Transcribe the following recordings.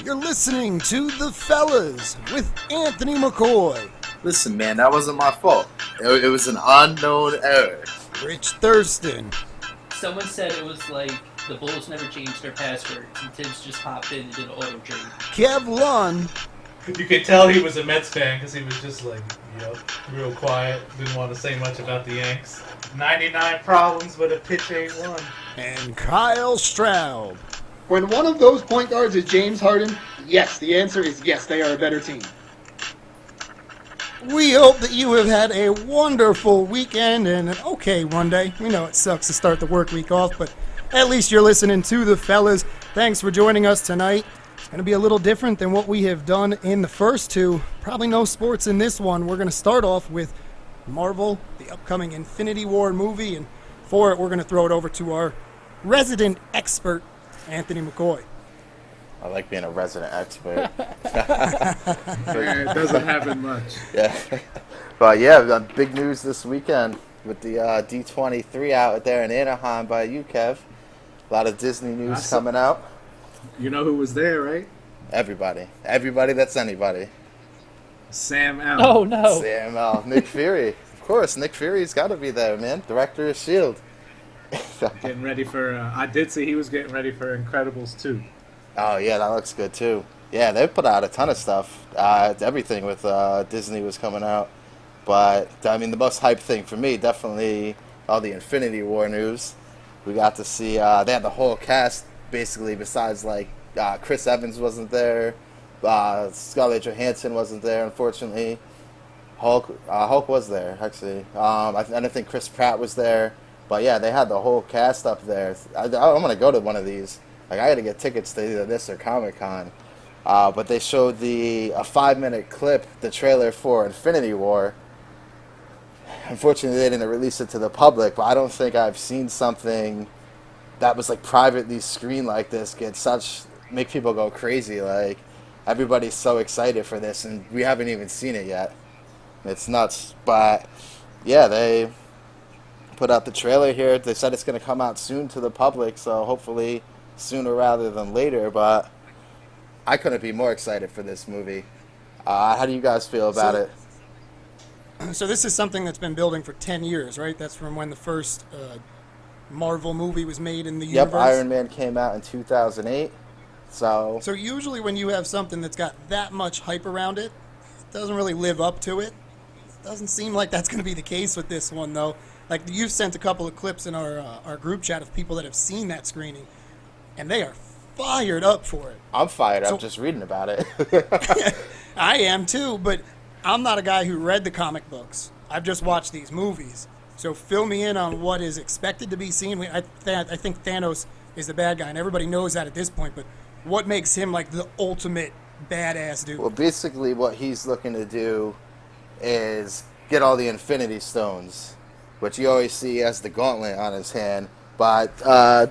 You're listening to The Fellas with Anthony McCoy, Listen, man, that wasn't my fault. It was an unknown error. Rich Thurston, Someone said it was like the Bulls never changed their passwords and Tibbs just popped in and did an auto trade. Kev Lund, You could tell he was a Mets fan because he was just like, real quiet. Didn't want to say much about the Yanks. 99 problems, but a pitch ain't one. and Kyle Stroud. When one of those point guards is James Harden, yes, the answer is yes, they are a better team. We hope that you have had a wonderful weekend and an okay Monday. We know it sucks to start the work week off, but at least you're listening to The Fellas. Thanks for joining us tonight. It's going to be a little different than what we have done in the first two. Probably no sports in this one. We're going to start off with Marvel, the upcoming Infinity War movie, and for it, we're going to throw it over to our resident expert, Anthony McCoy. I like being a resident expert. It doesn't happen much. Yeah. But yeah, big news this weekend with the D23 out there in Anaheim by you, Kev. A lot of Disney news coming out. You know who was there, right? Everybody. Everybody that's anybody. Sam Allen. Oh no! Sam, Nick Fury. Of course, Nick Fury's got to be there, man. Director of S.H.I.E.L.D. Getting ready for, I did see he was getting ready for Incredibles 2. Oh, yeah, that looks good, too. Yeah, they put out a ton of stuff. Everything with Disney was coming out. But, I mean, the most hype thing for me, definitely all the Infinity War news. We got to see, they had the whole cast, basically, besides, like, Chris Evans wasn't there. Scarlett Johansson wasn't there, unfortunately. Hulk was there, actually. I don't think Chris Pratt was there. But, yeah, they had the whole cast up there. I'm going to go to one of these. Like, I got to get tickets to either this or Comic-Con. But they showed a 5-minute clip, the trailer for Infinity War. Unfortunately, they didn't release it to the public, but I don't think I've seen something that was, like, privately screened like this make people go crazy. Like, everybody's so excited for this, and we haven't even seen it yet. It's nuts. But, yeah, they put out the trailer here. They said it's going to come out soon to the public, so hopefully sooner rather than later, but I couldn't be more excited for this movie. How do you guys feel about it? So this is something that's been building for 10 years, right? That's from when the first Marvel movie was made in the universe. Yep, Iron Man came out in 2008. So usually when you have something that's got that much hype around it, it doesn't really live up to it. Doesn't seem like that's going to be the case with this one, though. Like, you've sent a couple of clips in our group chat of people that have seen that screening, and they are fired up for it. I'm fired up just reading about it. I am too, but I'm not a guy who read the comic books. I've just watched these movies. So fill me in on what is expected to be seen. I think Thanos is the bad guy, and everybody knows that at this point, but what makes him like the ultimate badass dude? Well, basically what he's looking to do is get all the Infinity Stones, which you always see as the gauntlet on his hand. But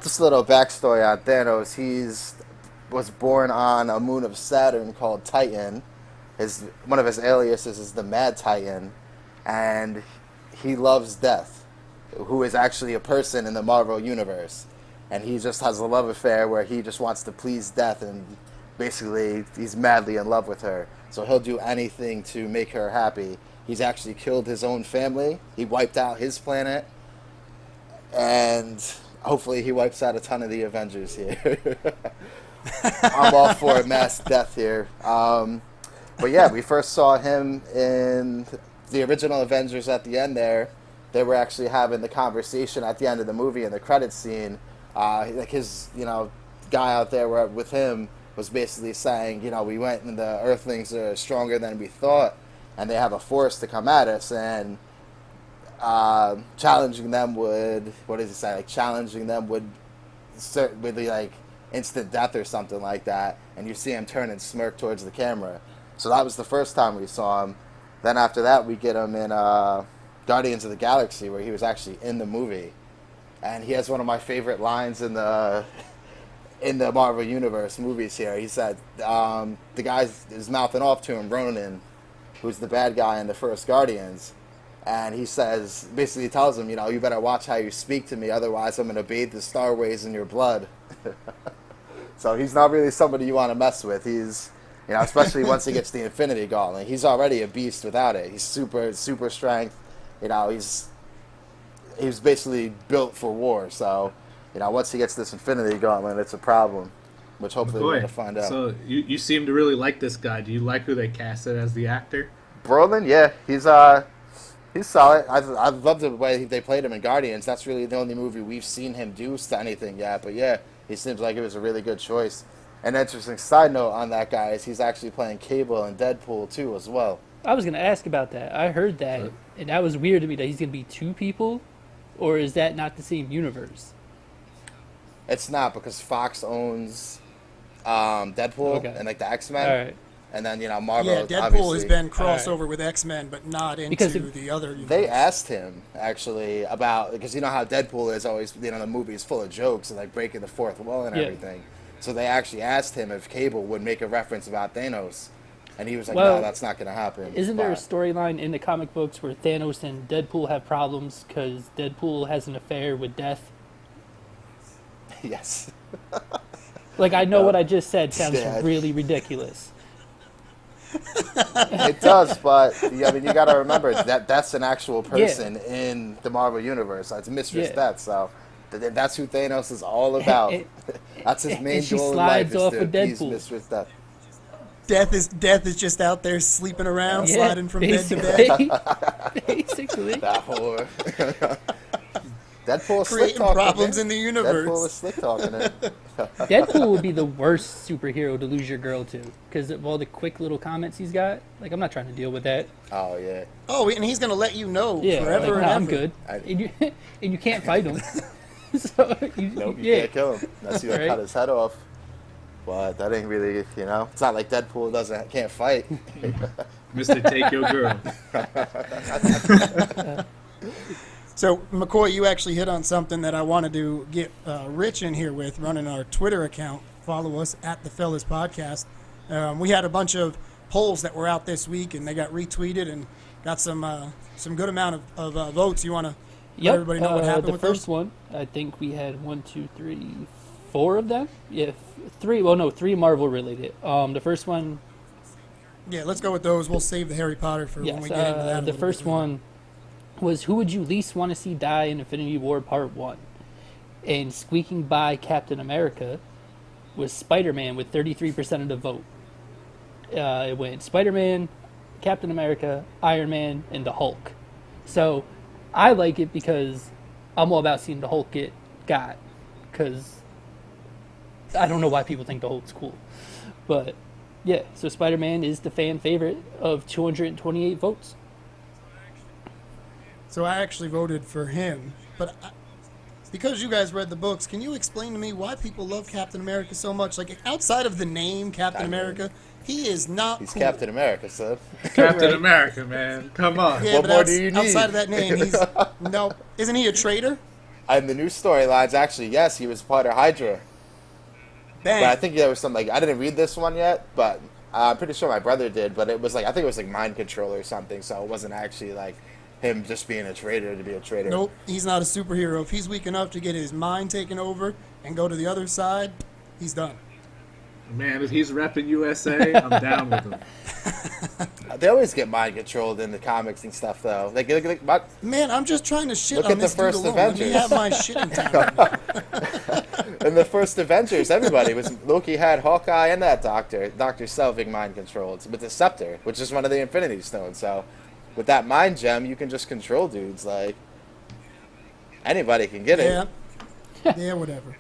just a little backstory on Thanos. Was born on a moon of Saturn called Titan. One of his aliases is the Mad Titan, and he loves Death, who is actually a person in the Marvel universe. And he just has a love affair where he just wants to please Death, and basically he's madly in love with her. So he'll do anything to make her happy. He's actually killed his own family. He wiped out his planet. And hopefully he wipes out a ton of the Avengers here. I'm all for mass death here. But yeah, we first saw him in the original Avengers at the end there. They were actually having the conversation at the end of the movie in the credits scene. Like his, guy out there with him was basically saying, we went and the Earthlings are stronger than we thought, and they have a force to come at us, and challenging them would, what does he say? Like, challenging them would be like instant death or something like that. And you see him turn and smirk towards the camera. So that was the first time we saw him. Then after that, we get him in Guardians of the Galaxy, where he was actually in the movie. And he has one of my favorite lines in the Marvel Universe movies here. He said, the guy is mouthing off to him, Ronan, who's the bad guy in the first Guardians. And he says, basically tells him, you better watch how you speak to me, otherwise I'm going to bathe the Starways in your blood. So he's not really somebody you want to mess with. He's, especially once he gets the Infinity Gauntlet. He's already a beast without it. He's super strength. He's basically built for war. So, once he gets this Infinity Gauntlet, it's a problem, which hopefully we're going to find out. So you seem to really like this guy. Do you like who they casted as the actor? Brolin, yeah, he's solid. I've loved the way they played him in Guardians. That's really the only movie we've seen him do to anything yet. But yeah, he seems like it was a really good choice. An interesting side note on that guy is he's actually playing Cable in Deadpool 2 as well. I was going to ask about that. I heard that, and that was weird to me that he's going to be two people, or is that not the same universe? It's not, because Fox owns Deadpool and like the X-Men. All right. And then, Marvel. Yeah, Deadpool obviously, has been crossover with X-Men, but not into the other universe. They asked him, actually, about, because you know how Deadpool is always, the movie is full of jokes and like breaking the fourth wall and everything. So they actually asked him if Cable would make a reference about Thanos. And he was like, no, that's not going to happen. Isn't there a storyline in the comic books where Thanos and Deadpool have problems because Deadpool has an affair with Death? Yes. Like, I know what I just said sounds Yeah. really ridiculous. It does, but you got to remember that that's an actual person in the Marvel universe. It's Mistress Death, so that's who Thanos is all about. That's his main and she goal in life, slides off is with to appease Deadpool. Mistress Death. Death is just out there sleeping around, sliding from bed to bed. Basically. That whore. Deadpool is slick Creating talking problems it. in the universe. Deadpool is slick talking it. Deadpool would be the worst superhero to lose your girl to because of all the quick little comments he's got. Like, I'm not trying to deal with that. Oh, yeah. Oh, and he's going to let you know Yeah, forever like, and I'm ever. good. And you can't fight him. So, Nope, you can't kill him unless you Right. cut his head off. But that ain't really, it's not like Deadpool can't fight. Mr. Take Your Girl. So, McCoy, you actually hit on something that I wanted to get Rich in here with, running our Twitter account. Follow us at the Fellas Podcast. We had a bunch of polls that were out this week, and they got retweeted and got some good amount of votes. You want to let everybody know what happened the with first those? one, I think we had 1, 2, 3, 4 of them. Yeah, 3. Well, no, 3 Marvel related. The first one. Yeah, let's go with those. We'll save the Harry Potter for when we get into that. The first one was who would you least want to see die in Infinity War Part 1? And squeaking by Captain America was Spider-Man with 33% of the vote. It went Spider-Man, Captain America, Iron Man, and the Hulk. So I like it because I'm all about seeing the Hulk get got. Because I don't know why people think the Hulk's cool. But yeah, so Spider-Man is the fan favorite of 228 votes. So I actually voted for him, but because you guys read the books, can you explain to me why people love Captain America so much? Like, outside of the name Captain America, he is not He's cool. Captain America, son. Captain Right. America, man. Come on. Yeah, What but more do you need? outside of that name, he's no. Isn't he a traitor? And the new storylines, actually, yes, he was part of Hydra. Bang. But I think there was some, I didn't read this one yet, but I'm pretty sure my brother did, but it was I think it was mind control or something, so it wasn't actually him just being a traitor to be a traitor. Nope, he's not a superhero. If he's weak enough to get his mind taken over and go to the other side, he's done. Man, if he's repping USA, I'm down with him. They always get mind controlled in the comics and stuff, though. Man, I'm just trying to shit Look on at the this dude first alone. Let me Avengers. have my shitting time. in the first Avengers, everybody was Loki had Hawkeye and that Dr. Selvig mind controlled with the scepter, which is one of the Infinity Stones. So, with that mind gem, you can just control dudes. Anybody can get it. Yeah, whatever.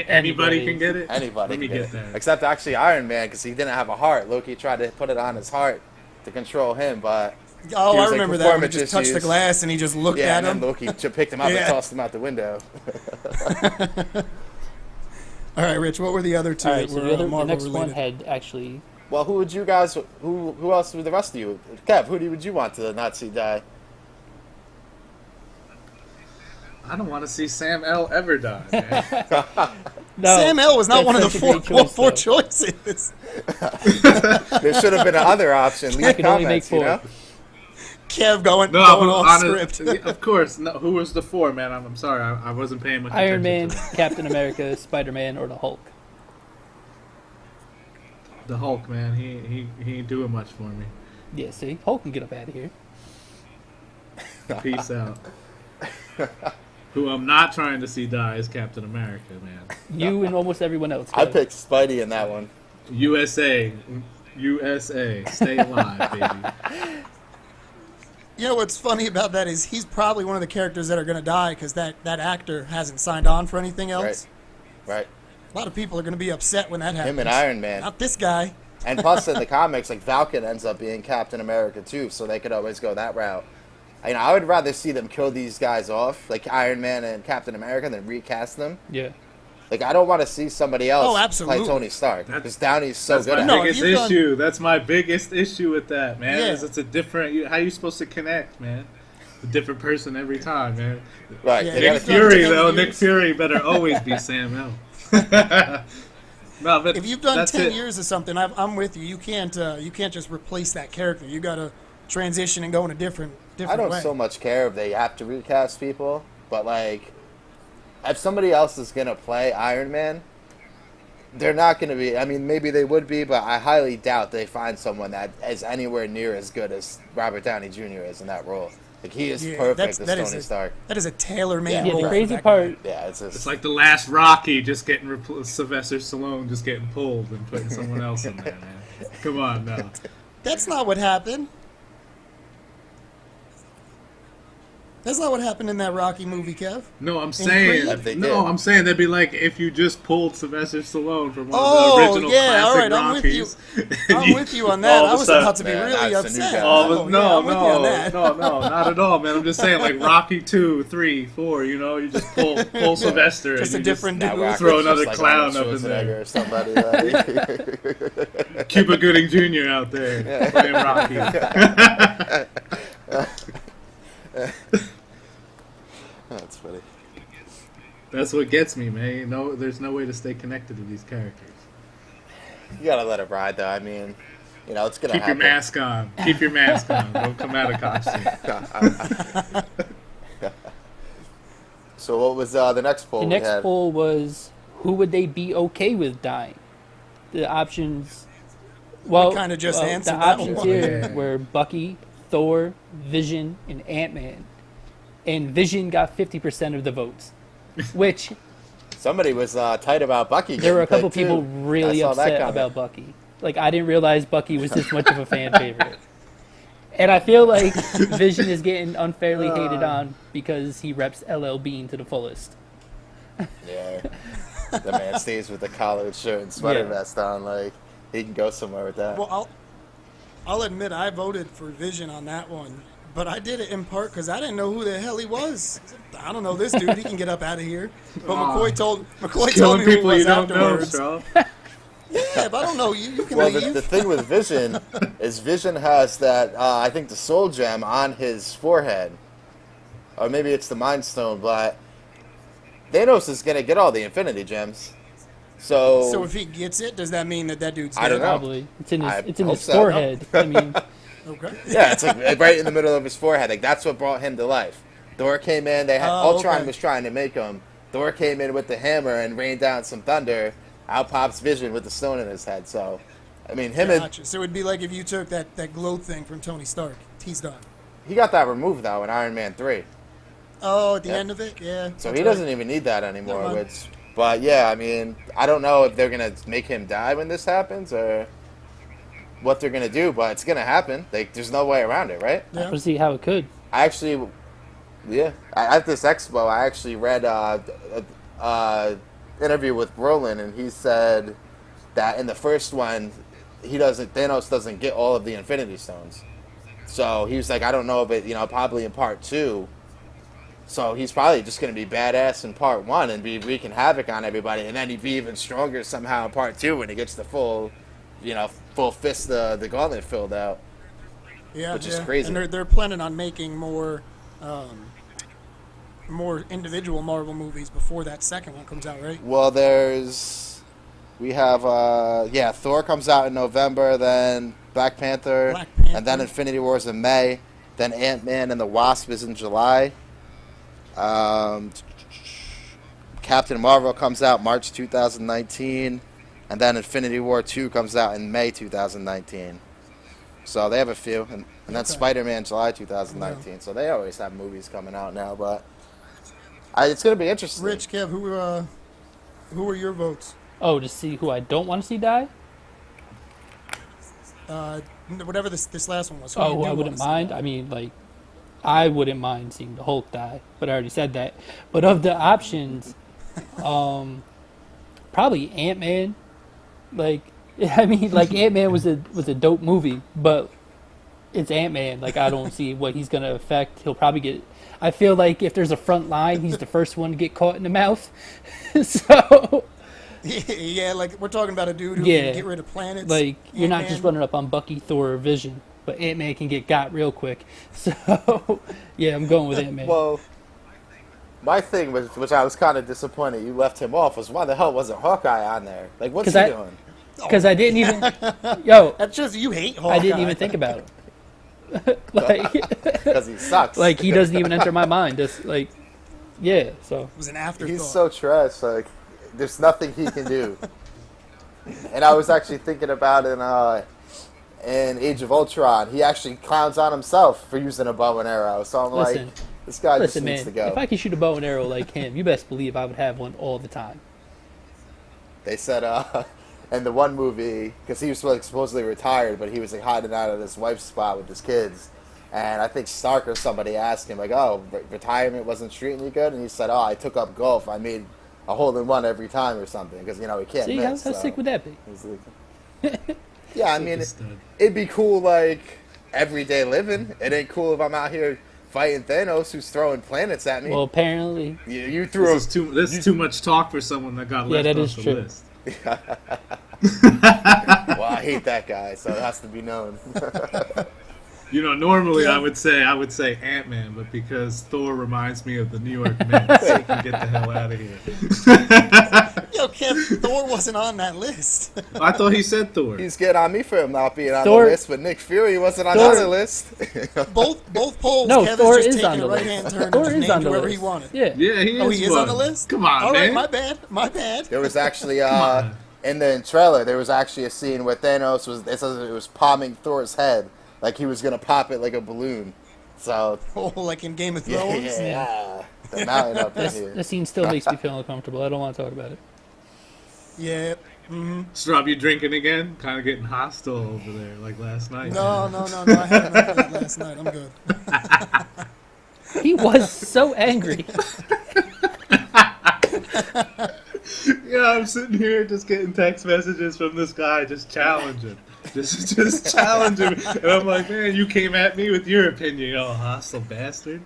Anybody can get it? Anybody Let me can get get it. that. Except actually Iron Man, because he didn't have a heart. Loki tried to put it on his heart to control him, but Oh, He I was, remember that when he performance just touched the issues. glass and he just looked yeah, at and him. then Loki picked him up Yeah. and tossed him out the window. All right, Rich, what were the other two All that right, so were the Marvel next related? one had actually. Well, who would you guys? Who else would the rest of you? Kev, would you want to not see die? I don't want to see Sam L. ever die, man. No, Sam L was not that's one of the such a four, great choice, four though. choices. There should have been another option. Leave can only make comments, you know? Kev going No, off honest, script. of course. No, who was the 4, man? I'm sorry, I wasn't paying much Iron attention Man, to that. Captain America, Spider-Man, or the Hulk. The Hulk, man. He ain't doing much for me. Yeah, see, Hulk can get up out of here. Peace out. Who I'm not trying to see die is Captain America, man. You and almost everyone else. I Kev. picked Spidey in that one. USA, stay alive, baby. You know what's funny about that is he's probably one of the characters that are going to die because that actor hasn't signed on for anything else. Right. A lot of people are going to be upset when that happens. Him and Iron Man. Not this guy. And plus, in the comics, like Falcon ends up being Captain America too, so they could always go that route. I would rather see them kill these guys off, like Iron Man and Captain America, than recast them. Yeah. Like, I don't want to see somebody else Oh, absolutely. play Tony Stark, because Downey's so That's good my at No, it. if biggest you've done- issue. That's my biggest issue with that, man. Yeah. Is it's a different. How you supposed to connect, man? A different person every time, man. Right. Yeah, they Nick gotta Fury- keep- Fury 10 though, years. Nick Fury better always be Sam L. No, but If you've done that's 10 it. years of something, I'm with you. You can't just replace that character. You got to transition and go in a different I don't way. so much care if they have to recast people, but, like, if somebody else is going to play Iron Man, they're not going to be. I mean, maybe they would be, but I highly doubt they find someone that is anywhere near as good as Robert Downey Jr. is in that role. Like, he is Yeah, perfect that as is Tony Stark. That is a tailor-made Yeah, role. Yeah, the for crazy that part. guy. Yeah, it's just. It's like the last Rocky, just getting Sylvester Stallone just getting pulled and putting someone else in there, man. Come on, now. That's not what happened. That's not what happened in that Rocky movie, Kev. No, I'm Creed? saying That they no. did. I'm saying that'd be like if you just pulled Sylvester Stallone from one Oh, of the original yeah, all classic right, I'm with you. Rockies. I'm with you on that. all of I a was sudden- about to be Man, really that's a new upset. guy. Oh, Oh, no, yeah, I'm with you on that. no, not at all, man. I'm just saying, like Rocky 2, 3, 4. You know, you just pull Sylvester, Just and a you different Now dude. Rocky's throw just another like clown Arnold up in there. Schwarzenegger or somebody. Like. Cuba Gooding Jr. out there playing Rocky. That's funny. That's what gets me, man. No, there's no way to stay connected to these characters. You gotta let it ride, though. I mean, it's gonna Keep happen. your mask on. Keep your mask on. Don't come out of costume. So what was the next poll The we next had? poll was who would they be okay with dying? The options. Well, kinda just the answered that options one. here Yeah. were Bucky, Thor, Vision, and Ant-Man. And Vision got 50% of the votes, which Somebody was tight about Bucky. there were a getting couple picked, too. people really I saw that upset comment. about Bucky. Like, I didn't realize Bucky was this much of a fan favorite. And I feel like Vision is getting unfairly hated on because he reps LL Bean to the fullest. Yeah, the man stays with the collared shirt and sweater Yeah. vest on. Like he can go somewhere with that. Well, I'll admit I voted for Vision on that one, but I did it in part because I didn't know who the hell he was. I don't know this dude. He can get up out of here. But McCoy told Killing me who he people was you don't know, afterwards. bro. Yeah, if I don't know you, you can Well, leave. the thing with Vision is Vision has that I think the soul gem on his forehead, or maybe it's the Mind Stone, but Thanos is gonna get all the Infinity Gems. So if he gets it, does that mean that dude's dead? I don't know. Probably. It's in his, I it's in hope his so. forehead. I mean, Okay. Yeah, it's like right in the middle of his forehead. Like that's what brought him to life. Thor came in. They had Oh, Ultron okay. was trying to make him. Thor came in with the hammer and rained down some thunder. Out pops Vision with the stone in his head. So, I mean, him and Gotcha. So it'd be like if you took that glow thing from Tony Stark. He's done. he got that removed though in Iron Man 3. Oh, at the Yeah. end of it, yeah. So that's he right. doesn't even need that anymore. Never mind. But yeah, I mean, I don't know if they're gonna make him die when this happens or what they're gonna do, but it's gonna happen. Like, there's no way around it, right? Yeah. we'll see how it could. I actually, at this expo, I actually read interview with Brolin, and he said that in the first one, Thanos doesn't get all of the Infinity Stones. So he was like, I don't know if it, probably in part 2. So he's probably just going to be badass in part 1 and be wreaking havoc on everybody, and then he'd be even stronger somehow in part 2 when he gets the full fist, the gauntlet filled out. Yeah, which is yeah. crazy. And they're planning on making more individual Marvel movies before that second one comes out, right? Well, we have Thor comes out in November, then Black Panther, Black Panther. and then Infinity War's in May, then Ant-Man and the Wasp is in July. Captain Marvel comes out March 2019. and then Infinity War 2 comes out in May 2019. So they have a few, and then Okay. Spider-Man July 2019. So they always have movies coming out now, but it's going to be interesting. Rich, Kev, who are your votes? Oh, to see who I don't want to see die? Whatever this last one was. Who Oh, you who do I wanna wouldn't see mind. die? I mean, like, I wouldn't mind seeing the Hulk die, but I already said that. But of the options, probably Ant-Man. Like, I mean, like Ant-Man was a dope movie, but it's Ant-Man. Like, I don't see what he's gonna affect. He'll probably get. I feel like if there's a front line, he's the first one to get caught in the mouth. So, Yeah, like we're talking about a dude who Yeah. can get rid of planets. like, you're not just Ant-Man. running up on Bucky, Thor, or Vision, but Ant-Man can get got real quick. So, yeah, I'm going with Ant-Man. Well, my thing was, which I was kind of disappointed you left him off, was why the hell wasn't Hawkeye on there? Like, what's 'Cause he I- doing? Because I didn't even. Yo, That's just you hate Hawkeye. I didn't even think about him. like, Because he sucks. like he doesn't even enter my mind. Just like, yeah. So It was an afterthought. He's so trash. Like, there's nothing he can do. And I was actually thinking about in Age of Ultron, he actually clowns on himself for using a bow and arrow. So I'm Listen, like, this guy listen, just needs man. to go. If I could shoot a bow and arrow like him, you best believe I would have one all the time. They said in the one movie, because he was like supposedly retired, but he was like hiding out of his wife's spot with his kids. And I think Stark or somebody asked him, like, oh, retirement wasn't treating you good? And he said, oh, I took up golf. I made a hole-in-one every time or something, because, you know, he can't See, how miss. how so. sick would that be? He's like- yeah, I mean, Just, it'd be cool, like, everyday living. It ain't cool if I'm out here fighting Thanos, who's throwing planets at me. Well, apparently, You threw a... this is too much talk for someone that got Yeah, left that off is the true. list. Well, I hate that guy, so it has to be known. You know, normally Yeah. I would say Ant-Man, but because Thor reminds me of the New York Mets, he can get the hell out of here. Yo, Kev, Thor wasn't on that list. I thought he said Thor. He's getting on me for him not being on Thor- the list, but Nick Fury wasn't on Thor- the list. both polls. no, Kevin's Thor just is taking on the a right-hand list. turn Thor and is just on named the whoever list. he wanted. Yeah. Yeah, he is. Oh, he is on the one. list? Come on, All right, man. my bad. My bad. There was actually on. in the trailer there was actually a scene where Thanos was it was palming Thor's head like he was gonna pop it like a balloon. So Oh, like in Game of yeah, Thrones. the mountain up in This, here. this scene still makes me feel uncomfortable. I don't want to talk about it. Yeah. Straub, you drinking again? Kind of getting hostile over there, like last night. No. I had enough of that last night. I'm good. He was so angry. Yeah, I'm sitting here just getting text messages from this guy just challenging. Just challenging me. And I'm like, man, you came at me with your opinion, you hostile bastard.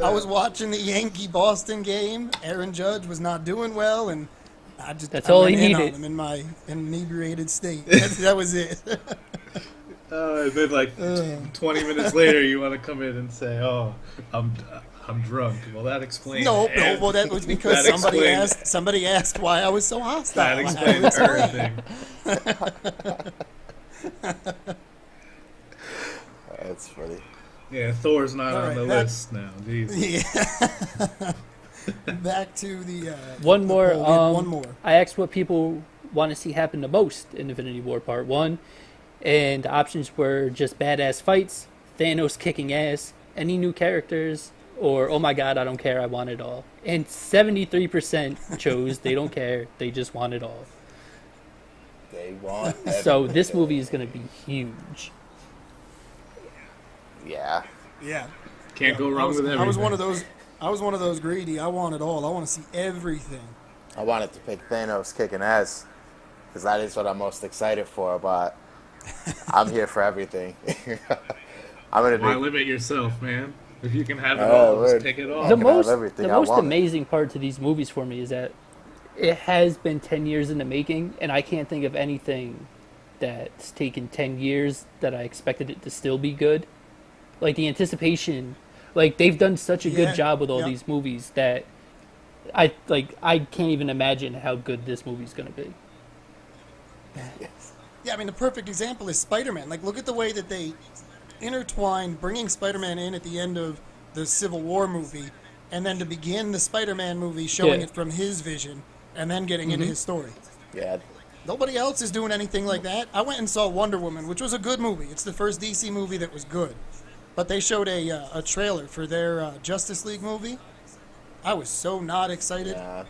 I was watching the Yankee-Boston game. Aaron Judge was not doing well, and That's all he went in on needed. him in my inebriated state. That was it. And then like 20 minutes later, you want to come in and say, oh, I'm drunk. Well, that explains No, everything. well, that was because That somebody explains- asked why I was so hostile. That I had to explains explain. everything. That's funny. Yeah, Thor's not All on right, the that- list now. Jeez. Yeah. Back to the One the more. poll. We had one more. I asked what people want to see happen the most in Infinity War Part 1, and the options were just badass fights, Thanos kicking ass, any new characters, or oh my god, I don't care, I want it all. And 73% chose they don't care, they just want it all. They want So this everything. movie is going to be huge. Yeah. Yeah. Can't go wrong with everything. I was one of those. I was one of those greedy. I want it all. I want to see everything. I wanted to pick Thanos kicking ass because that is what I'm most excited for, but I'm here for everything. I'm gonna Why do limit yourself, man? If you can have it Oh, all, just word. take it all. I The can have most, everything the I most want. amazing part to these movies for me is that it has been 10 years in the making, and I can't think of anything that's taken 10 years that I expected it to still be good. Like the anticipation, like they've done such a Yeah, good job with all yeah. these movies that I can't even imagine how good this movie's gonna be. Yeah, I mean the perfect example is Spider-Man. Like, look at the way that they intertwined bringing Spider-Man in at the end of the Civil War movie and then to begin the Spider-Man movie showing Yeah. it from his vision and then getting into his story. Yeah. Nobody else is doing anything like that. I went and saw Wonder Woman, which was a good movie. It's the first DC movie that was good. But they showed a trailer for their Justice League movie. I was so not excited. Yeah.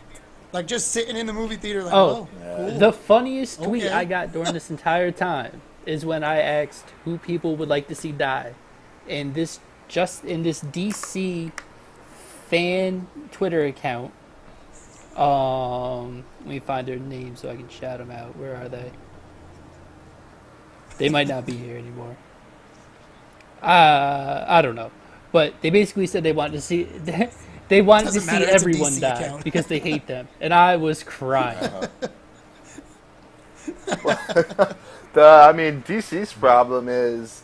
Like, just sitting in the movie theater like, Oh, cool. the funniest tweet Okay. I got during this entire time is when I asked who people would like to see die, and this DC fan Twitter account. Let me find their name so I can shout them out. Where are they? They might not be here anymore. I don't know, but they basically said they wanted to see they wanted Doesn't to matter, see it's a everyone DC die account. because they hate them, and I was crying. I mean, DC's problem is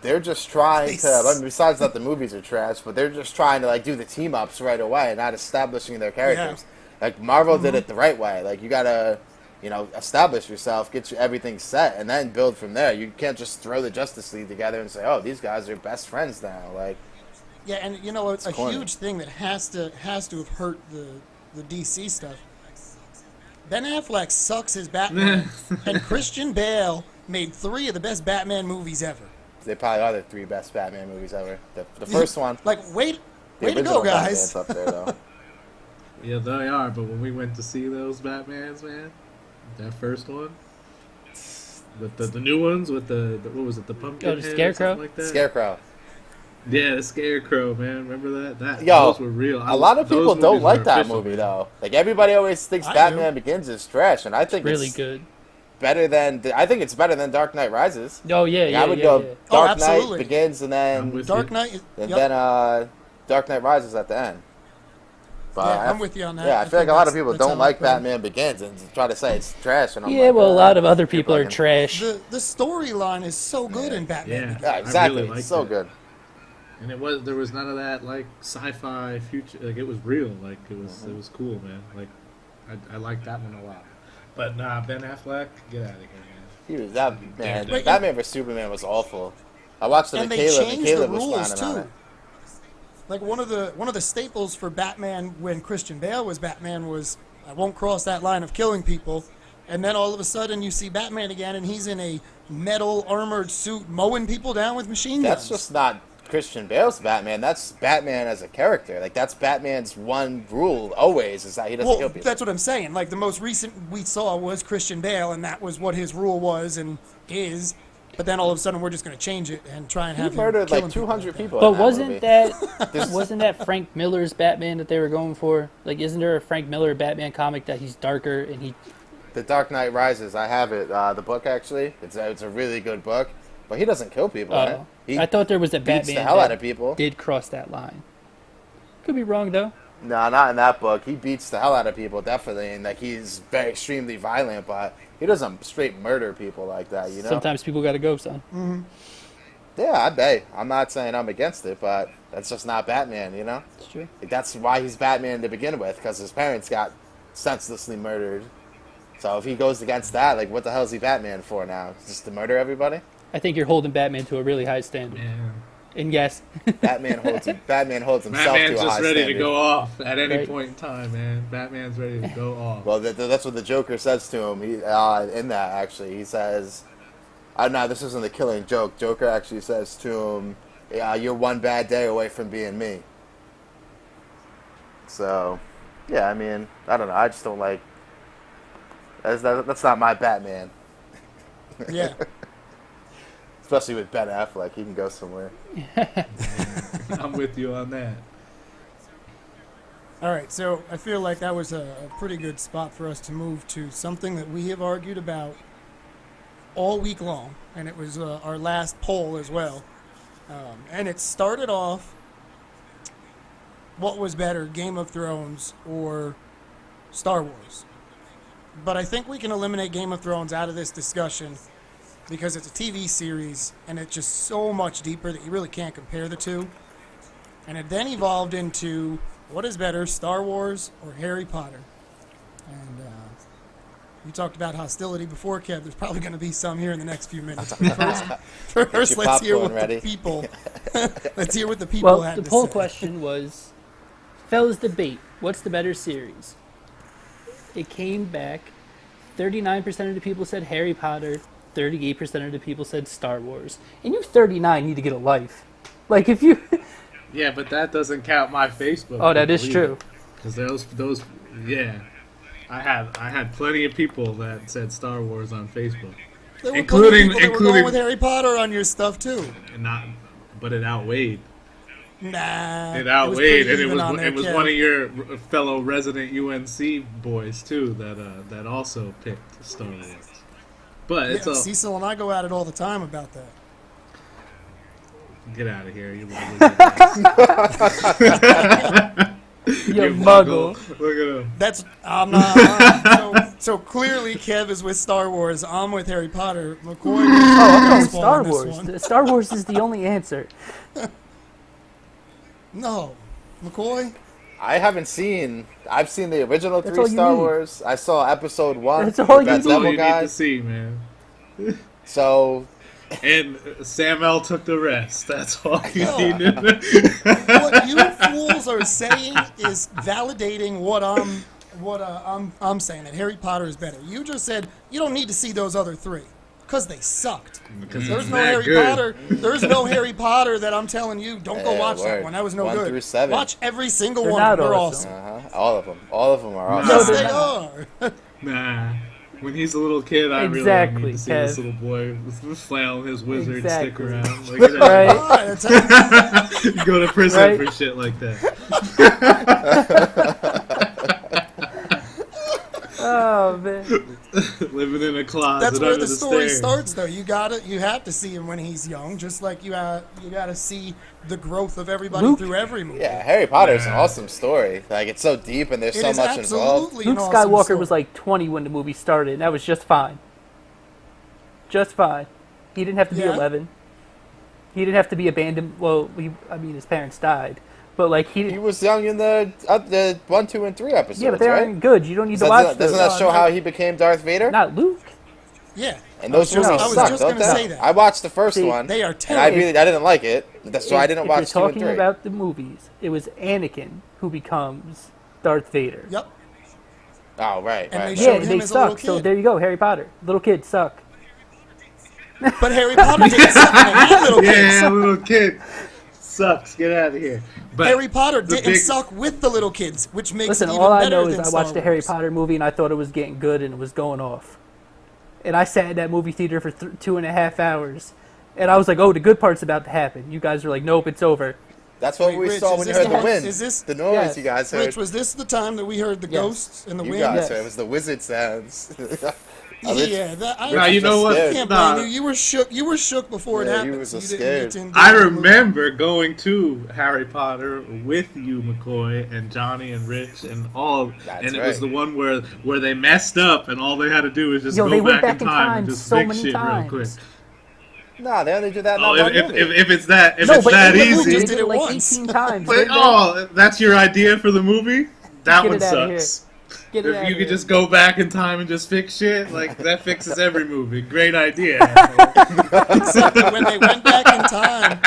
they're just trying to. I mean, besides that, the movies are trash, but they're just trying to like do the team ups right away, not establishing their characters. Like Marvel did it the right way. Like you gotta, establish yourself, get everything set, and then build from there. You can't just throw the Justice League together and say, "Oh, these guys are best friends now." Like, Yeah, and a corny. huge thing that has to have hurt the DC stuff. Ben Affleck sucks as Batman, and Christian Bale made 3 of the best Batman movies ever. they probably are the 3 best Batman movies ever. The first one, Like, way the to original go, guys! Batman's up there though. Yeah, they are. But when we went to see those Batmans, man, that first one, with the new ones with the what was it, the pumpkin Oh, the head or Scarecrow? something like that? Scarecrow. Yeah, the Scarecrow, man. Remember that? Yo, Those were real. A lot of Those people don't movies like were that official, movie man. though. Like everybody always thinks I Batman Begins is trash, and I think Really it's good. better than. I think it's better than Dark Knight Rises. Oh yeah, Like, yeah, I would yeah, go yeah. Oh, Dark Knight absolutely. Begins and I'm then with Dark you. Knight. and Yep. then Dark Knight Rises at the end. But Yeah, I'm with you on that. Yeah, I I feel like think a lot of that's- people that's how don't I like put it. Batman Begins and try to say it's trash. And I'm Yeah, like, well, a lot of other you're people are bugging. trash. The storyline is so good in Batman. Yeah, Yeah, exactly. I really liked it's so it. good. And there was none of that like sci-fi future. Like it was real. Like it was cool, man. Like I liked that one a lot. But nah, Ben Affleck, get out of here, man. He was that man. Wait, Batman vs Superman was awful. I watched it And with they Caleb, and changed the Caleb was rules clowning on too. it. Like one of the staples for Batman when Christian Bale was Batman was I won't cross that line of killing people, and then all of a sudden you see Batman again and he's in a metal armored suit mowing people down with machine guns. That's just not Christian Bale's Batman. That's Batman as a character. Like that's Batman's one rule always is that he doesn't kill well, people. that's what I'm saying. Like the most recent we saw was Christian Bale, and that was what his rule was and is. But then all of a sudden we're just going to change it and try and He have him murdered killing like people 200 like that. people. But in that wasn't movie. that Frank Miller's Batman that they were going for? Like, isn't there a Frank Miller Batman comic that he's darker and he? The Dark Knight Rises? I have it. The book actually. It's a really good book, but he doesn't kill people. Right? He I thought there was a beats Batman the hell that out of people. did cross that line. Could be wrong though. No, not in that book. He beats the hell out of people, definitely, and like he's very extremely violent, but he doesn't straight murder people like that, you know? Sometimes people got to go, son. Yeah, I bet. I'm not saying I'm against it, but that's just not Batman, you know? It's true. Like, that's why he's Batman to begin with, because his parents got senselessly murdered. So if he goes against that, like, what the hell is he Batman for now? Just to murder everybody? I think you're holding Batman to a really high standard. Man. And yes, Batman holds himself Batman's to a high just ready standard. to go off at any Right. point in time, man. Batman's ready to go off. Well, that's what the Joker says to him. He, in that, actually, he says, no, this isn't the Killing Joke. Joker actually says to him, you're one bad day away from being me. So, yeah, I mean, I don't know. I just don't like... That's not my Batman. Yeah. Especially with Ben Affleck. He can go somewhere. I'm with you on that. All right, so I feel like that was a pretty good spot for us to move to something that we have argued about all week long, and it was our last poll as well. And it started off, what was better, Game of Thrones or Star Wars? But I think we can eliminate Game of Thrones out of this discussion because it's a TV series, and it's just so much deeper that you really can't compare the two. And it then evolved into what is better, Star Wars or Harry Potter? And you talked about hostility before, Kev. There's probably going to be some here in the next few minutes. But first your let's hear popcorn what ready. the people. Let's hear what the people well, had the to poll say. question was Fellas, debate. What's the better series? It came back. 39% of the people said Harry Potter. 38% of the people said Star Wars. And you 39 need to get a life. Like, if you... Yeah, but that doesn't count my Facebook. Oh, that is true. Because those, yeah, I had plenty of people that said Star Wars on Facebook, There were Including- plenty of people that were including- going with Harry Potter on your stuff too. and but it outweighed. Nah, It was outweighed, pretty and even on there, it was Kev. one of your fellow resident UNC boys too that also picked Star Wars. But it's Yeah, all Cecil and I go at it all the time about that. get out of here, you little You muggle. Look at him. That's I'm not. so clearly, Kev is with Star Wars. I'm with Harry Potter. McCoy. I'm going baseball Star on this Wars. one. Star Wars is the only answer. No, McCoy. I've seen the original That's 3 all you Star need. Wars. I saw episode 1. That's all you Red need. That's all Devil you need to guys. see, man. So And Sam L took the rest. That's all you No. need to know. What you fools are saying is validating what I'm saying, that Harry Potter is better. You just said you don't need to see those other 3 because they sucked. Because There's it's no that Harry good. Potter. There's no Harry Potter that I'm telling you. Don't go Yeah, watch that word. one. That was no 1 good. through 7. Watch every single They're one. not They're awesome. awesome. All of them. All of them are awesome. No, Yes, they're they not. are. Nah. When he's a little kid, I Exactly, really need to see this Kev. little boy with flailing his wizard Exactly. stick around. Like, you know, Right? Alright, that's how- you go to prison Right? for shit like that. Oh, man. Living in a closet That's where under the story stairs. starts, though. You have to see him when he's young, just like you gotta see the growth of everybody Luke. through every movie. Yeah, Harry Potter is an Yeah. awesome story. Like, it's so deep and there's It so is much involved. absolutely Luke an awesome Skywalker story. was like 20 when the movie started, and that was just fine. Just fine. He didn't have to be Yeah. 11. He didn't have to be abandoned. Well, his parents died. But, like, He was young in the 1, 2, and 3 episodes, yeah, but they right? aren't good. You don't need to watch Doesn't those. that show how he became Darth Vader? Not Luke. Yeah. And those I was movies just- I was suck, just don't gonna they? say that. I watched the first See, one, They are and terrible. I didn't like it. So I didn't watch If 2 you're and talking 3. about the movies, it was Anakin who becomes Darth Vader. Yep. Oh, right, And right. they Yeah, showed and him they as a little suck. So kid. there you go, Harry Potter. Little kids suck. But Harry Potter didn't suck when they had little kids. Yeah, little kid. Sucks. Get out of here. But Harry Potter the didn't big- suck with the little kids, which makes Listen, it even all I better know than is I Star watched the Harry Wars. Potter movie and I thought it was getting good and it was going off. And I sat in that movie theater for 2.5 hours. And I was like, oh, the good part's about to happen. You guys were like, nope, it's over. That's what Wait, we Rich, saw is when you this heard the the one- wind. is this- the noise Yes. you guys heard. Rich, was this the time that we heard the Yes. ghosts and the You wind? guys Yes. heard. It was the wizard sounds. Yeah, that, I Nah, you know what? can't blame Nah. you. You were shook. You were shook before it Yeah, happened. you was so so you didn't scared. get to I enjoy the movie. remember going to Harry Potter with you, McCoy, and Johnny and Rich and all, That's and it was right. the one where they messed up and all they had to do was just Yo, they go went back in time and just so fix many shit times. real quick. Nah, they only do that in Oh, that one if, movie. if it's that No, it's but that in the movie, easy, they Just did did it it like once. 18 times. but, didn't they? oh, that's your idea for the movie? That Get one it outta sucks. Get it If outta you could here. just go back in time and just fix shit, like that fixes every movie. Great idea. Except that when they went back in time,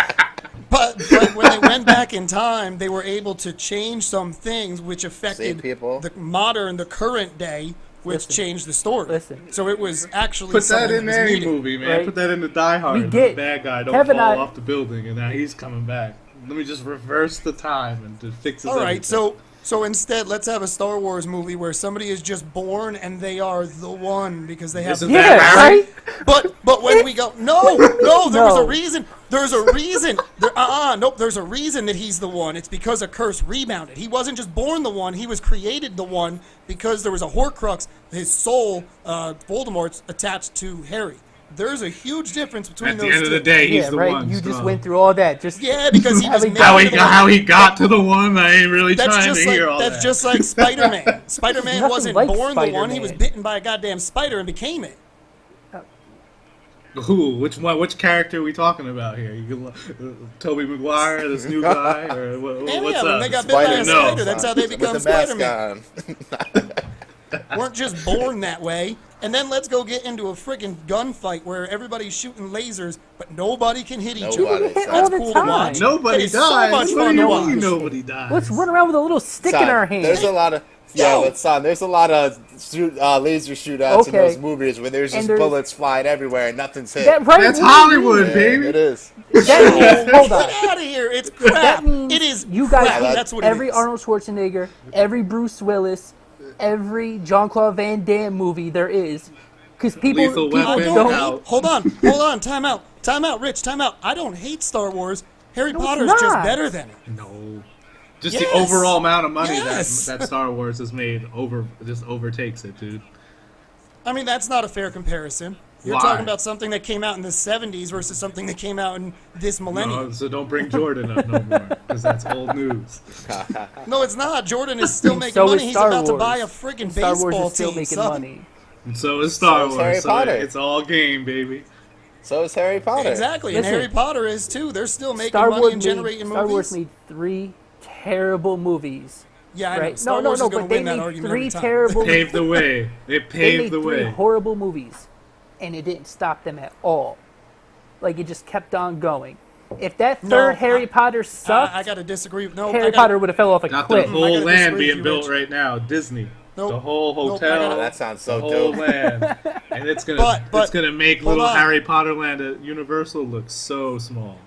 but when they went back in time, they were able to change some things which affected people. the current day, which Listen. changed the story. Listen. So it was actually Put that something in was any needed. movie, man. Right. Put that in the Die Hard. We when get- the bad guy don't Kevin fall and I- off the building, and now he's coming back. Let me just reverse the time and to fix it. All right, so instead, let's have a Star Wars movie where somebody is just born and they are the one because they have. Isn't Yeah, that Harry? right? But when we go, no, there was a No. reason. There's a reason. Nope. There's a reason that he's the one. It's because a curse rebounded. He wasn't just born the one. He was created the one because there was a Horcrux. His soul, Voldemort's attached to Harry. There's a huge difference between At those the end of two. the day, he's Yeah, the right. one. You just so. went through all that. Just Yeah, because he was Having made how to the one. how he got to the one. I ain't really That's trying just to like hear all that's that. just like Spider-Man. Spider-Man Nothing wasn't like born the one. He was Spider-Man. bitten by a goddamn spider and became it. Who? Which one? Which character are we talking about here? Toby Maguire, this new guy, or And what's yeah, when up? they got bit by a No. spider, that's how they With become the mask Spider-Man. on. weren't just born that way. And then let's go get into a friggin' gunfight where everybody's shooting lasers, but nobody can hit each Nobody. other. Hit That's all the cool time. to watch. Nobody It is dies. so much What fun do to you mean watch. nobody dies? Let's run around with a little stick in Son, our hand. There's a lot of there's a lot of laser shootouts in Okay. those movies where there's And just there's- bullets flying everywhere and nothing's hit. That, right? That's what do you Hollywood, mean? baby. It is. That means, hold on. Get out of here! It's crap. That means it is. you guys crap. hate That's what every it is. Arnold Schwarzenegger, every Bruce Willis, every Jean-Claude Van Damme movie there is. Because people Lethal I Weapon. don't out. hate. Hold on. Time out, Rich. Time out. I don't hate Star Wars. Harry No, it's Potter's just not. better than it. No. Just Yes. the overall amount of money Yes. that Star Wars has made just overtakes it, dude. I mean, that's not a fair comparison. You're Why? talking about something that came out in the 70s versus something that came out in this millennium. No, so don't bring Jordan up no more, because that's old news. No, it's not. Jordan is still making So is money. He's Star about to Wars. buy a friggin' Star baseball Wars is still team. making son. money. And so is Star So is Harry Wars. So Potter. it's all game, baby. So is Harry Potter. Exactly, Listen. and Harry Potter is too. They're still making Star money Wars and made, generating Star movies. Wars made 3 terrible movies. Yeah, I know. Right? Star No, Wars is but going to they win that made argument 3 every time. terrible Paved the way. It They paved made the 3 way. horrible movies, and it didn't stop them at all. Like, it just kept on going. If that No, third Harry Potter sucked, I got to disagree. No, Harry I gotta- Potter would have fell off a Got cliff. the I whole gotta land disagree with being you, built Rich. right now. Disney. Nope. The whole Nope, I hotel. gotta- Oh, that sounds so the whole dope. land. And it's But- gonna make hold little on. Harry Potter land at Universal look so small.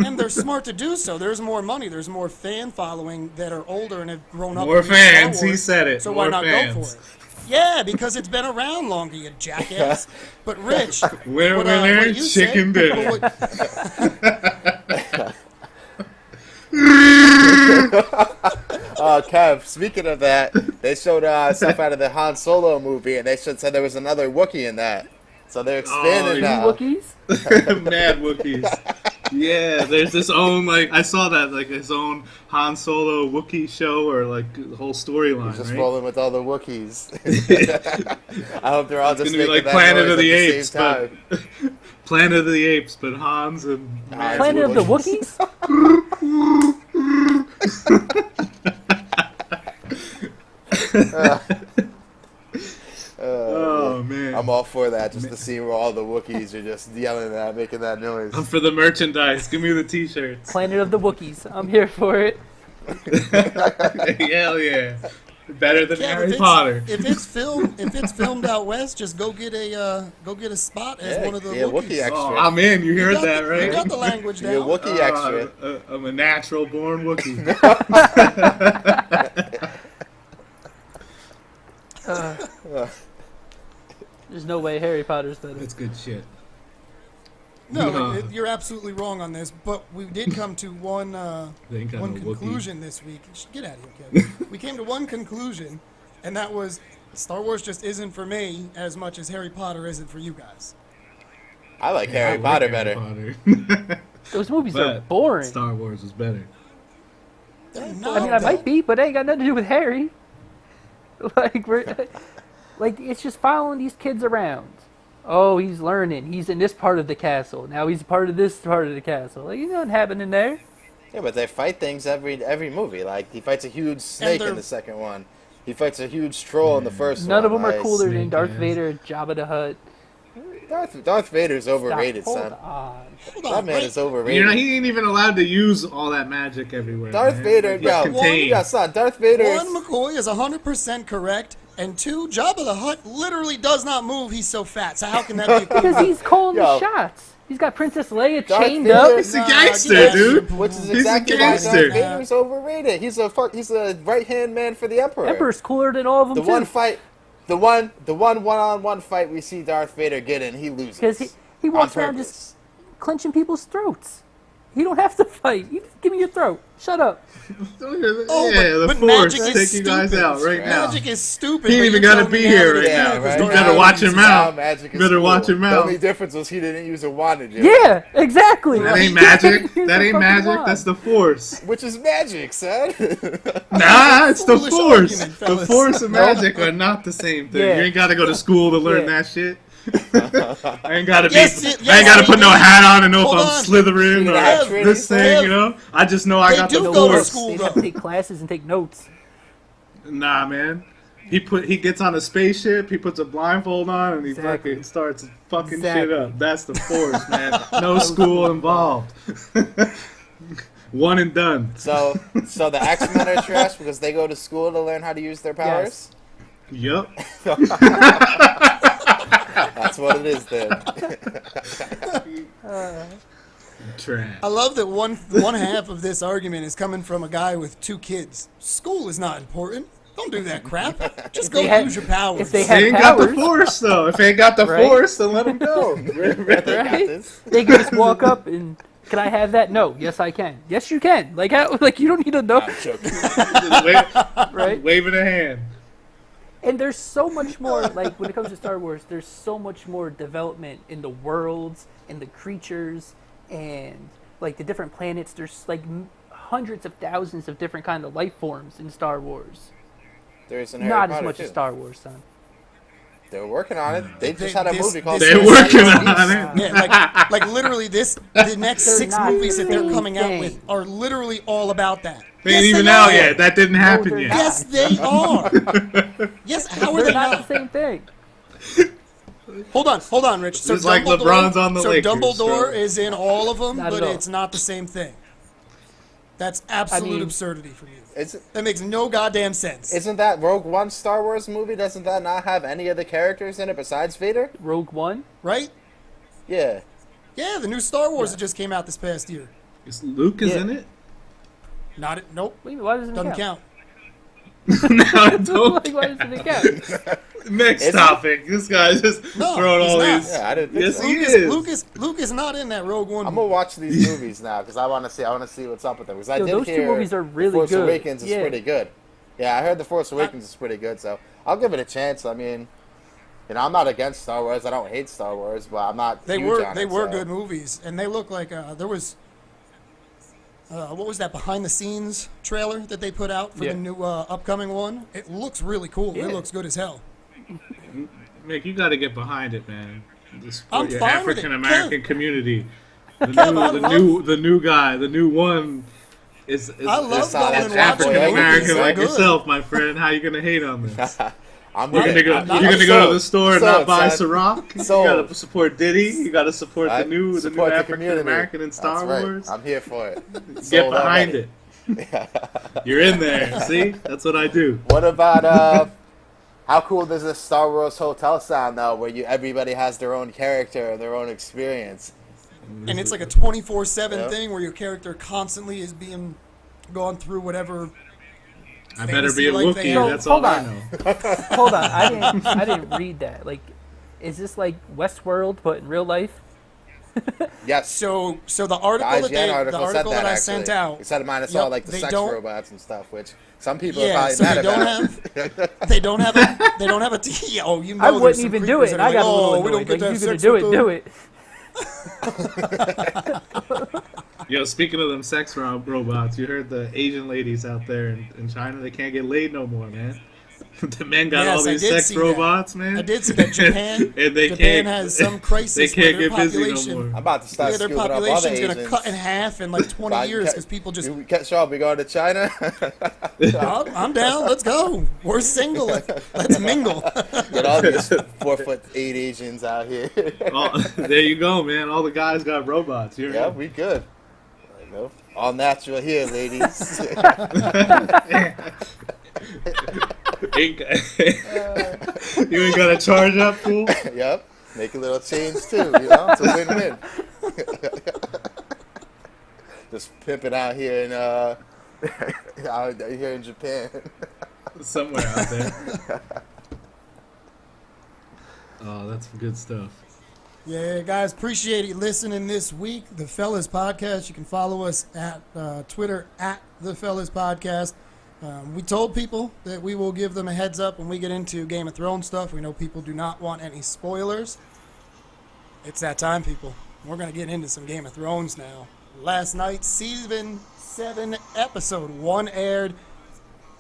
And they're smart to do so. There's more money. There's more fan following that are older and have grown up. More with Star fans, he Wars. said it. So More why not fans. go for it? Yeah, because it's been around longer, you jackass. But Rich, Winner, what, winner, what you chicken said, dinner. Kev, speaking of that, they showed stuff out of the Han Solo movie, and they said there was another Wookiee in that. So they're expanding yeah. now. Wookiees? Mad Wookiees. Yeah, there's this own, like, I saw that, like, his own Han Solo Wookiee show, or, like, the whole storyline, Just right? rolling with all the Wookiees. I hope they're all It's just gonna be making like that Planet noise of the at Apes, the same but time. Planet of the Apes, but Hans and Hans Planet of the Wookiees. Wookiees? oh man, I'm all for that, just to see where all the Wookiees are just yelling at, making that noise. I'm for the merchandise. Give me the T-shirts. Planet of the Wookiees. I'm here for it. Hell yeah, better than Yeah, Harry Potter. If it's filmed out west, just go get a spot as one of the yeah, Wookiees. Wookiee extra. Oh, I'm in. You heard got that, the- right? You got the language You're a down. Wookiee extra. I'm a natural born Wookiee. There's no way Harry Potter's better. That's good shit. No, you're absolutely wrong on this. But we did come to one They ain't got one no Wookiee. conclusion this week. Get out of here, Kevin. We came to one conclusion, and that was Star Wars just isn't for me as much as Harry Potter isn't for you guys. I like I Harry like Potter Harry better. Potter. Those movies are But boring. Star Wars was better. They're I not, mean, I though. might be, but it ain't got nothing to do with Harry. Like it's just following these kids around. Oh, he's learning. He's in this part of the castle. Now he's part of this part of the castle. Like, ain't nothing happening there. Yeah, but they fight things every movie. Like, he fights a huge snake they're- in the second one. He fights a huge troll in the first one. None of them are Like, cooler than Snake Darth ass. Vader, Jabba the Hutt. Darth Vader's Stop. overrated, Hold son. on. Hold That on, man wait. is overrated. You know, he ain't even allowed to use all that magic everywhere. Darth man. Vader, He's yo, contained. yeah, son, Darth Vader is... One, McCoy is 100% correct, and two, Jabba the Hutt literally does not move. He's so fat. So how can that be a Because cool? he's calling the Yo. shots. He's got Princess Leia Darth chained Vader- up. He's a Nah, gangster, get out of dude. here. Which is He's a exactly why Darth gangster. Vader's overrated. He's a right-hand man for the Emperor. Emperor's cooler than all of them The too. one fight, the one-on-one fight we see Darth Vader get in, he loses. Because he walks On around purpose. just clenching people's throats. He don't have to fight. You just give me your throat. Shut up. Oh, yeah, the but Force magic take is you guys stupid. out right now. Magic is stupid. He but ain't even you're gotta telling be me now here that right it's now, cool, right? 'cause You Darth better Vader watch is your a mouth. Magic is Better cool. watch your The mouth. only difference was he didn't use a wanted you. Yeah, exactly. That ain't Like, magic. use That the ain't fucking magic. wand. That's the Force. Which is magic, son. Nah, it's the Foolish Force. argument, The fellas. Force and magic are not the same thing. Yeah. You ain't got to go to school to learn Yeah. that shit. I ain't gotta be. Yes, I yes, ain't gotta they put no do. hat on and know Hold if I'm on. Slytherin Yeah, or this Kev, thing. You know, I just know I They got do the go to Force. school. They'd have to take classes and take notes. Nah, man. He gets on a spaceship, he puts a blindfold on, and he Exactly. fucking starts fucking shit Exactly. up. That's the Force, man. No school involved. One and done. So the X-Men are trash because they go to school to learn how to use their powers? Yup. That's what it is then. Trash. I love that one half of this argument is coming from a guy with 2 kids. School is not important. Don't do that crap. Just go they had- use your powers. if they They ain't had got the powers, Force, though. If they ain't got the Right? Force, then let them go. They got right? this. They can just walk up and, can I have that? No. Yes, I can. Yes, you can. Like, how, like you don't need to know, I'm joking. Just right? waving a hand. And there's so much more, like, when it comes to Star Wars, there's so much more development in the worlds and the creatures and, like, the different planets. There's, like, hundreds of thousands of different kind of life forms in Star Wars. There's an Harry Not Potter as much too. as Star Wars, son. They're working on it. They just They- had a this- movie called. this- They're They're working Fantastic on Beasts. it. Yeah, like literally the next They're 6 not movies that they're the coming out same with are literally all about that. They ain't Yes, even they out are. yet. That didn't happen they're yet. not. Yes, they are. Yes, how are They're they not not? the same thing. Hold on, Rich. Sir It's like Dumbledore, LeBron's on the Sir Lakers, Dumbledore bro. is in all of them, Not but at all. it's not the same thing. That's absolute mean- absurdity for me. It's- That makes no goddamn sense. Isn't that Rogue One Star Wars movie? Doesn't that not have any of the characters in it besides Vader? Rogue One? Right? Yeah. Yeah, the new Star Wars that just came out this past year. Is Luke is Yeah. in it? Not nope, What do you mean? Why doesn't it doesn't count? count. No, I don't. Like, why doesn't it count? Next Is it? topic. This guy's just No, throwing he's all not. these. Yeah, I didn't think Yes, so. he is. Luke is not in that Rogue One. I'm gonna watch these movies now because I want to see. I want to see what's up with them. Because I Yo, did those two hear movies are really The Force good. Awakens is Yeah. pretty good. Yeah, I heard The Force Awakens is pretty good, so I'll give it a chance. I mean, you know, I'm not against Star Wars. I don't hate Star Wars, but I'm not. They huge were on they it, were so. good movies, and they look like there was. What was that behind the scenes trailer that they put out for Yeah. the new upcoming one? It looks really cool. Yeah. It looks good as hell. Mick, you got to get behind it, man. To I'm support your fine with it. African American community. The Kev, I new guy, the new one is I love It's not going an and watching African movies. American They're like good. yourself, my friend. How you gonna hate on this? I'm You're gonna go. I'm You're gonna go to the store and sold, not buy son. Ciroc. You Sold. gotta support Diddy. You gotta support I the new support the African community. American in Star That's right. Wars. I'm here for it. Get Sold behind already. it. You're in there. See, that's what I do. What about how cool does this Star Wars hotel sound though, where everybody has their own character and their own experience? And it's like a 24/7 Yeah. thing where your character constantly is being gone through whatever. I better be a fantasy like they Wookiee. have. That's Hold all I on. know. Hold on, I didn't read that. Like, is this like Westworld but in real life? Yes. So the The article that IGN article said that, I actually. sent out. It said minus all Yep, like the they sex don't- robots and stuff, which some people are Yeah, probably so mad they don't about. have they don't have a yeah, oh you know I there's wouldn't some even creepers do it, that and are I got a like, little oh, we don't annoyed. get Like, to if have you're sex gonna with do them. it, do it. Yo, speaking of them sex robots, you heard the Asian ladies out there in China, they can't get laid no more, man. The men got Yes, all I these did sex see that. robots, man. I did see that Japan and they Japan can't, has some crisis they can't where get their busy no population more. I'm about to start yeah, their scooping up other population's Asians. gonna cut in half in like 20 Like, years ca- because people just You catch up, we go to China. I'm down, let's go. We're single. Let's mingle. Get all these 4'8" Asians out here. There you go, man. All the guys got robots. You're Yeah, we good. Like, no, all natural here, ladies. you ain't got to charge up, fool. Yep, make a little change too. You know, it's a win-win. Just pimping out here in out here in Japan. Somewhere out there. Oh, that's good stuff. Yeah, guys, appreciate you listening this week. The Fellas Podcast. You can follow us at Twitter at The Fellas Podcast. We told people that we will give them a heads up when we get into Game of Thrones stuff. We know people do not want any spoilers. It's that time, people. We're going to get into some Game of Thrones now. Last night, season 7, episode 1 aired.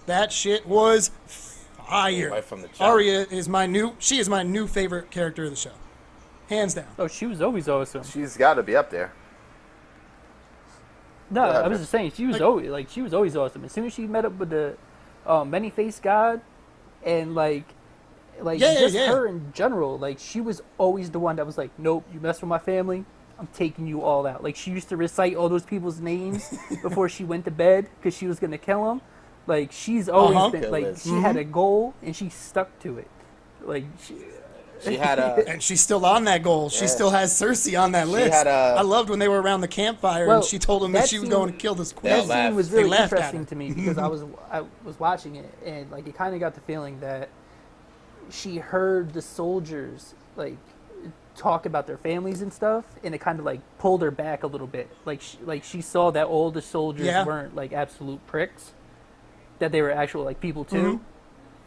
That shit was fire. Right from the jump. Arya is my new favorite character of the show. Hands down. Oh, she was always awesome. She's got to be up there. No, Go ahead, I was Rich. just saying she was Like- always awesome. As soon as she met up with the many-faced god, and like Yeah, just yeah. her in general, like she was always the one that was like, nope, you mess with my family, I'm taking you all out. Like she used to recite all those people's names before she went to bed because she was gonna kill them. Like she's always been like Killers. she had a goal and she stuck to it. Like She had a. And she's still on that goal. She Yeah. still has Cersei on that list. had a- I loved when they were around the campfire Well, and she told him that that she was scene- going to kill this They queen. that laughed. scene was They really laughed at interesting her. to me because I was watching it and like it kind of got the feeling that she heard the soldiers like talk about their families and stuff, and it kind of like pulled her back a little bit. Like she saw that all the soldiers Yeah. weren't like absolute pricks, that they were actual like people too.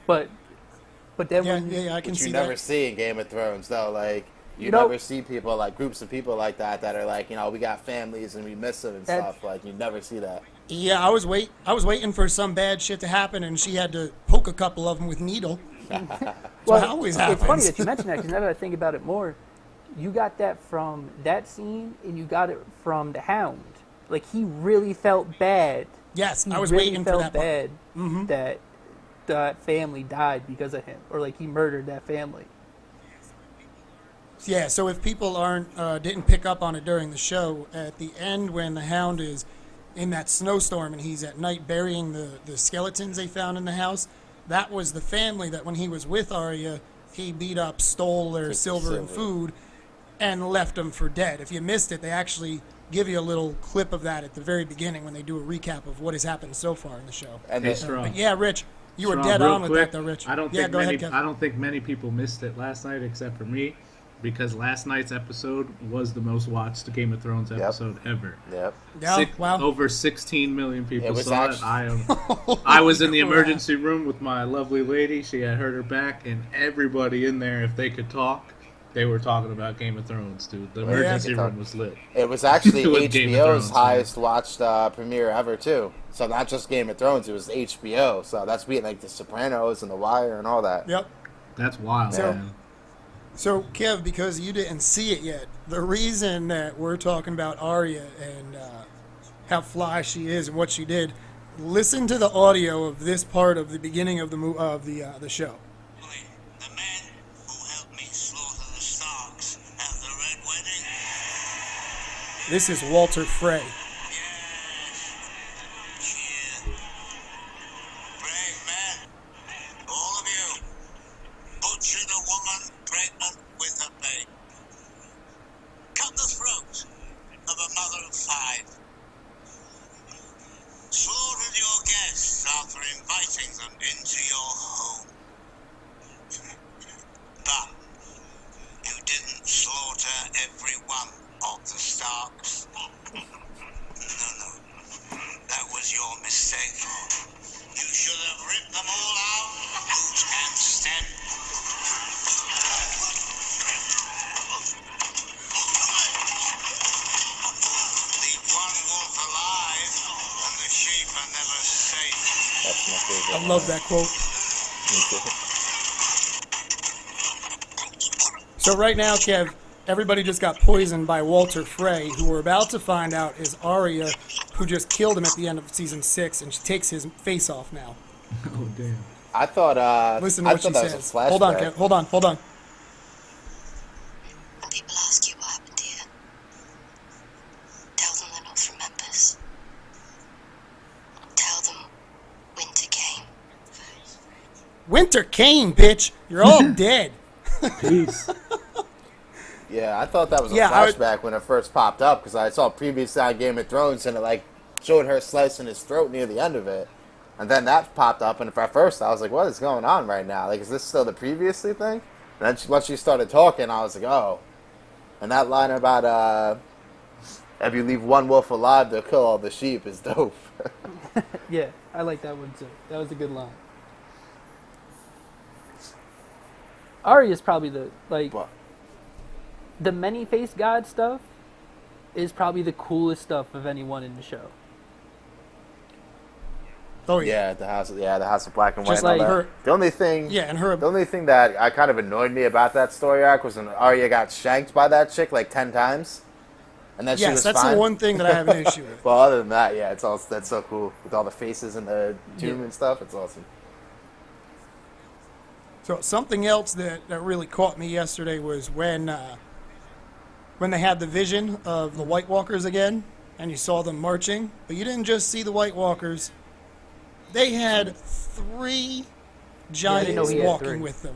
Mhm. But then Yeah, when yeah, I can Which see you never that. see in Game of Thrones, though. Like, you You know- never see people, like, groups of people like that are like, we got families and we miss them and That- stuff. Like, you never see that. Yeah, I was waiting for some bad shit to happen, and she had to poke a couple of them with needle. well, it always it's funny happens. that you mentioned that because now that I think about it more, you got that from that scene and you got it from the Hound. Like he really felt bad. Yes, He I was really waiting for felt that part. bad Mhm. that that family died because of him, or like he murdered that family. Yeah, so if people didn't pick up on it during the show, at the end when the Hound is in that snowstorm and he's at night burying the skeletons they found in the house, that was the family that when he was with Arya, he beat up, stole their Took the silver and silver. food, and left them for dead. If you missed it, they actually give you a little clip of that at the very beginning when they do a recap of what has happened so far in the show. And Hey, the- Strong. But yeah, Rich, you were Strong, dead real on with quick, that though, Rich. I don't yeah, think go many. ahead, Kev. I don't think many people missed it last night except for me, because last night's episode was the most watched Game of Thrones episode ever. Yep. Yeah, wow. Over 16 million people It was saw actually- it. I was in the crap. emergency room with my lovely lady. She had hurt her back, and everybody in there, if they could talk, they were talking about Game of Thrones, dude. The Well, yeah, emergency they could room talk. was lit. It was actually With Game of HBO's Thrones, highest watched premiere ever, too. So not just Game of Thrones, it was HBO. So that's beating, like, The Sopranos and The Wire and all that. Yep. That's wild, So- man. So, Kev, because you didn't see it yet, the reason that we're talking about Arya and how fly she is and what she did, listen to the audio of this part of the beginning of the show. The man who helped me slaughter the Starks at the Red Wedding? This is Walter Frey. Yes. Cheer. Brave men. All of you. Butchered a woman pregnant with a babe. Cut the throat of a mother of 5. Slaughtered your guests after inviting them into your home. But you didn't slaughter every one of the Starks. No. That was your mistake. You should have ripped them all out, root and stem. Leave one wolf alive, and the sheep are never safe. That's my favorite. I love that quote. So right now, Kev, everybody just got poisoned by Walter Frey, who we're about to find out is Arya, who just killed him at the end of season 6, and she takes his face off now. Oh, damn. I thought, Listen to I what she thought that was a says. flashback. Hold on, Kev. Hold on. When people ask you what happened to you, tell them they're not from Memphis. Tell them winter came. Winter came, bitch. You're all dead. Peace. Yeah, I thought that was a Yeah, I would- flashback when it first popped up because I saw previously on Game of Thrones and it like showed her slicing his throat near the end of it, and then that popped up and at first I was like, "What is going on right now? Like, is this still the previously thing?" And then once she started talking, I was like, "Oh." And that line about if you leave one wolf alive, they'll kill all the sheep is dope. Yeah, I like that one too. That was a good line. Arya's probably But the many-faced god stuff is probably the coolest stuff of anyone in the show. Oh yeah. yeah, the House of Black and White. Just and all like that. her- The only thing. Yeah, and her. The only thing that I kind of annoyed me about that story arc was when Arya got shanked by that chick like 10 times, and then she Yes, was that's fine. the one thing that I have an issue with. Well, other than that, yeah, that's so cool with all the faces and the tomb Yeah. and stuff. It's awesome. So something else that really caught me yesterday was when they had the vision of the White Walkers again, and you saw them marching, but you didn't just see the White Walkers. They had 3 giants know he had walking 3. with them.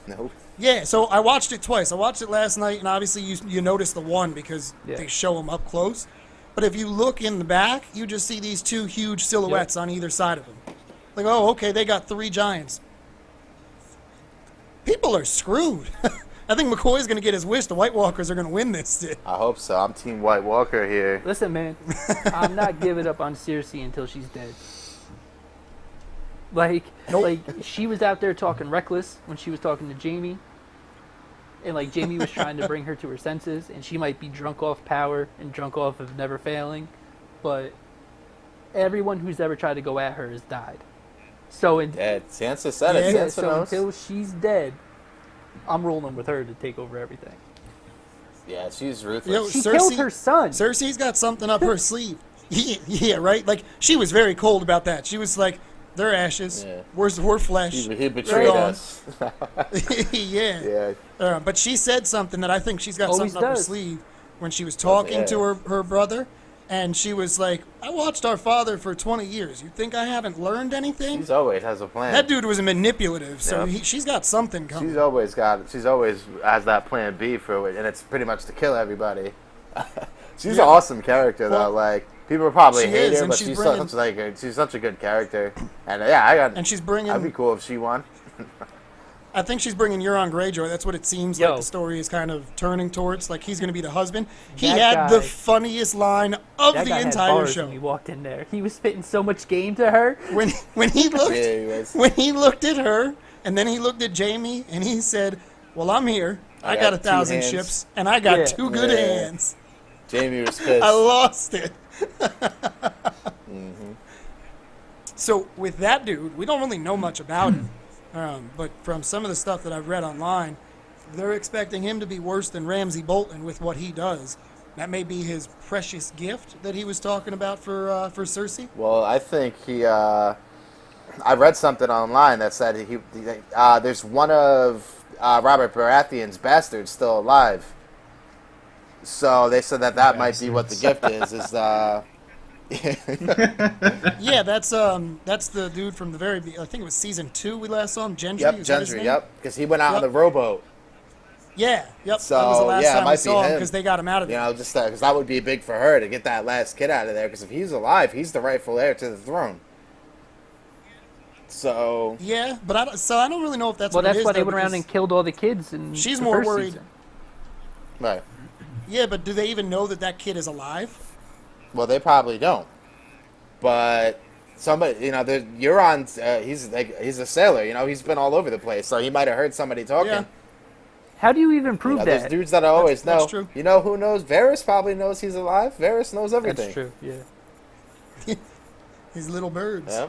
No. Yeah, so I watched it twice. I watched it last night, and obviously you notice the one because Yeah. they show them up close. But if you look in the back, you just see these 2 huge silhouettes on either side of them. Like, oh, okay, they got 3 giants. People are screwed. I think McCoy's going to get his wish. The White Walkers are going to win this. I hope so. I'm Team White Walker here. Listen, man, I'm not giving up on Cersei until she's dead. Like she was out there talking reckless when she was talking to Jamie, and like Jamie was trying to bring her to her senses, and she might be drunk off power and drunk off of never failing, but everyone who's ever tried to go at her has died. So Sansa said it. Yeah, Sansa so knows. until she's dead, I'm rolling with her to take over everything. Yeah, she's Yo, ruthless. She Cersei- killed her son. Cersei's got something up her sleeve. Yeah, right? Like, she was very cold about that. She was like, they're ashes. Yeah. We're flesh. He betrayed Right on. us. Yeah. Yeah. But she said something that I think she's got Always something up her does. sleeve when she was talking Yeah. to her brother. And she was like, I watched our father for 20 years. You think I haven't learned anything? She's always has a plan. That dude was manipulative, so Yeah. she's got something coming. She's always has that plan B for it, and it's pretty much to kill everybody. She's Yeah. an awesome character, though. Well, Like, people probably she hate is, her, and but she's she's bringing- she's such a good character. And yeah, And she's bringing, I'd be cool if she won. I think she's bringing Euron Greyjoy. That's what it seems Yo. like the story is kind of turning towards. Like, he's going to be the husband. He That had guy- the funniest line of That the guy had entire bars show. when he walked in there. He was spitting so much game to her. When he looked Yeah, he was. when he looked at her, and then he looked at Jamie, and he said, "Well, I'm here. I got got 1,000 2 hands. ships, and I got Yeah. 2 good Yeah. hands. Jamie was pissed. I lost it." So with that dude, we don't really know much about him, but from some of the stuff that I've read online, they're expecting him to be worse than Ramsay Bolton with what he does. That may be his precious gift that he was talking about for Cersei. Well, I think he. I read something online that said there's one of Robert Baratheon's bastards still alive. So they said that might be what the gift is. Yeah, that's the dude from the very. I think it was season 2 we last saw him. Gendry. Yep, is that his Gendry. name? Yep, because he went out on Yep. the rowboat. Yeah, yep. So, that was the last yeah, it time might we be saw him him. because they got him out of You there. know, just because that would be big for her to get that last kid out of there. Because if he's alive, he's the rightful heir to the throne. So Yeah, but I don't really know if that's Well, what it that's is. why they though, went around and because- killed all the kids. And She's more worried. Season. right. Yeah, but do they even know that that kid is alive? Well, they probably don't. But somebody, Euron's he's a sailor. You know, he's been all over the place, so he might have heard somebody talking. Yeah. How do you even prove There's that? dudes that I always know. That's true. You know who knows? Varys probably knows he's alive. Varys knows everything. That's true. Yeah. His little birds. Yeah.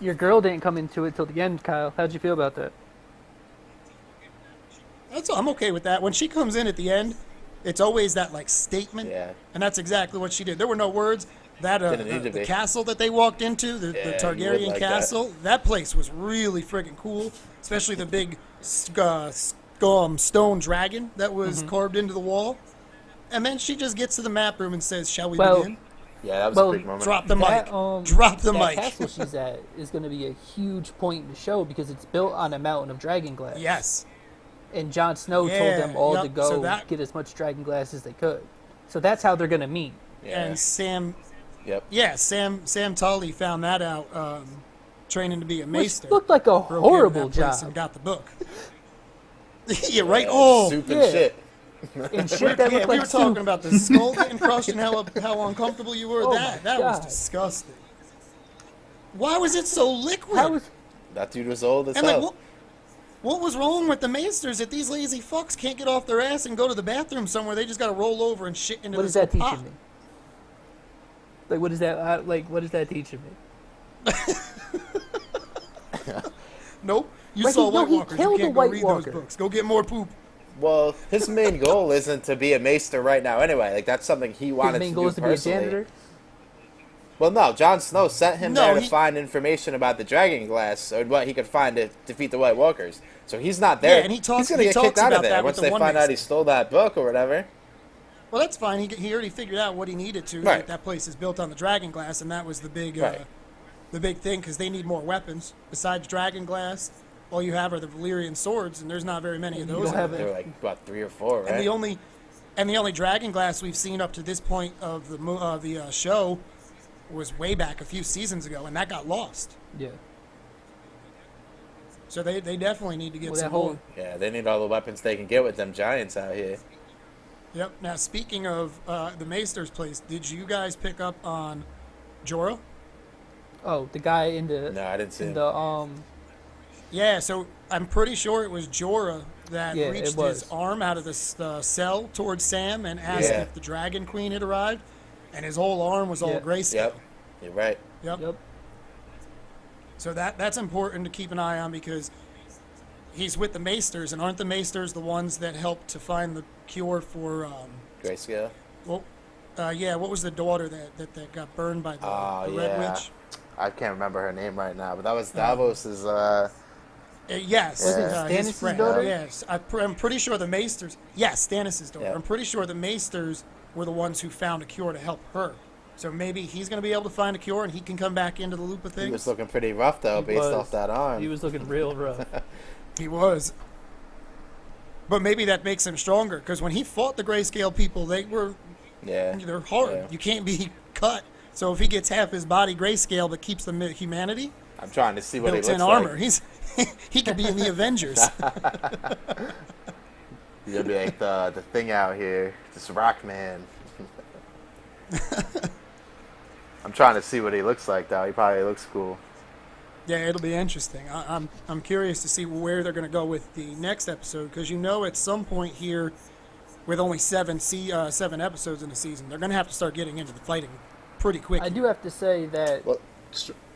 Your girl didn't come into it till the end, Kyle. How'd you feel about that? I'm okay with that. When she comes in at the end, it's always that like statement, Yeah. and that's exactly what she did. There were no words. That Didn't need to the be. castle that they walked into, the Yeah, you would Targaryen like that. castle, that place was really friggin' cool. Especially the big stone dragon that was Mm-hmm. carved into the wall. And then she just gets to the map room and says, "Shall we Well, begin?" Yeah, that was Well, a big moment. Drop the That, mic. Drop the that mic. castle she's at is going to be a huge point in the show because it's built on a mountain of dragon glass. Yes. And Jon Snow Yeah, told them all yep, to go so that- get as much dragon glass as they could. So that's how they're going to meet. Yeah. And Sam Yep. Sam Tully found that out training to be a Which maester. looked like a Broke into horrible that place job. and got the book. Yeah, right. Oh, Soup yeah. and shit. And shit that yeah, looked we like were talking soup. about the skull getting crushed and how uncomfortable you were. Oh that my was God. disgusting. Why was it so liquid? How was That dude was old as and hell. like, what was wrong with the maesters that these lazy fucks can't get off their ass and go to the bathroom somewhere? They just got to roll over and shit into what is this that pot. teaching me? Like what is that? What is that teaching me? Nope. You Right, saw no, White he Walkers. killed You a can't go White read Walker. those books. Go get more poop. Well, his main goal isn't to be a maester right now anyway. Like, that's something he His wanted main to goal do is to be a personally. janitor. Well, no, Jon Snow sent him No, there to he- find information about the Dragon Glass or what he could find to defeat the White Walkers. So he's not there. Yeah, and he talks- he's gonna he get kicked talks out of about there that once with the they One find out he Maester. stole that book or whatever. Well, that's fine. He already figured out what he needed to. Right. That place is built on the dragon glass, and that was the big Right. thing because they need more weapons besides dragon glass. All you have are the Valyrian swords, and there's not very many of You those. don't out have there. There were like about 3 or 4, right? And the only dragon glass we've seen up to this point of the show was way back a few seasons ago, and that got lost. Yeah. So they definitely need to get Well, that some whole more. Yeah, they need all the weapons they can get with them giants out here. Yep. Now speaking of the Maester's place, did you guys pick up on Jorah? oh, the guy in the No, I didn't see in him. the Yeah. So I'm pretty sure it was Jorah that Yeah, it reached was. his arm out of the cell towards Sam and asked Yeah. if the Dragon Queen had arrived, and his whole arm was all Yeah. grayscale. Yep, you're right. Yep. Yep. So that's important to keep an eye on because he's with the Maesters, and aren't the Maesters the ones that helped to find the cure for Grayscale. well, yeah, what was the daughter that got burned by the, Oh, the Red yeah. Witch? I can't remember her name right now, but that was Davos's. Yes, Was it his Stannis' friend. daughter? Yes, I'm pretty sure the Maesters. Yes, Stannis' daughter. Yeah. I'm pretty sure the Maesters were the ones who found a cure to help her. So maybe he's going to be able to find a cure, and he can come back into the loop of He was things. looking pretty rough though, He based was. off that arm. He was looking real rough. He was. But maybe that makes him stronger because when he fought the Grayscale people, they're hard. Yeah. You can't be cut. So if he gets half his body grayscale but keeps the humanity, I'm trying to see what he looks built-in like. armor, he could be in the Avengers. He'll be like the thing out here, this rock man. I'm trying to see what he looks like though. He probably looks cool. Yeah, it'll be interesting. I'm curious to see where they're going to go with the next episode because at some point here, with only 7 episodes in the season, they're going to have to start getting into the fighting pretty quick. I do have to say that Well,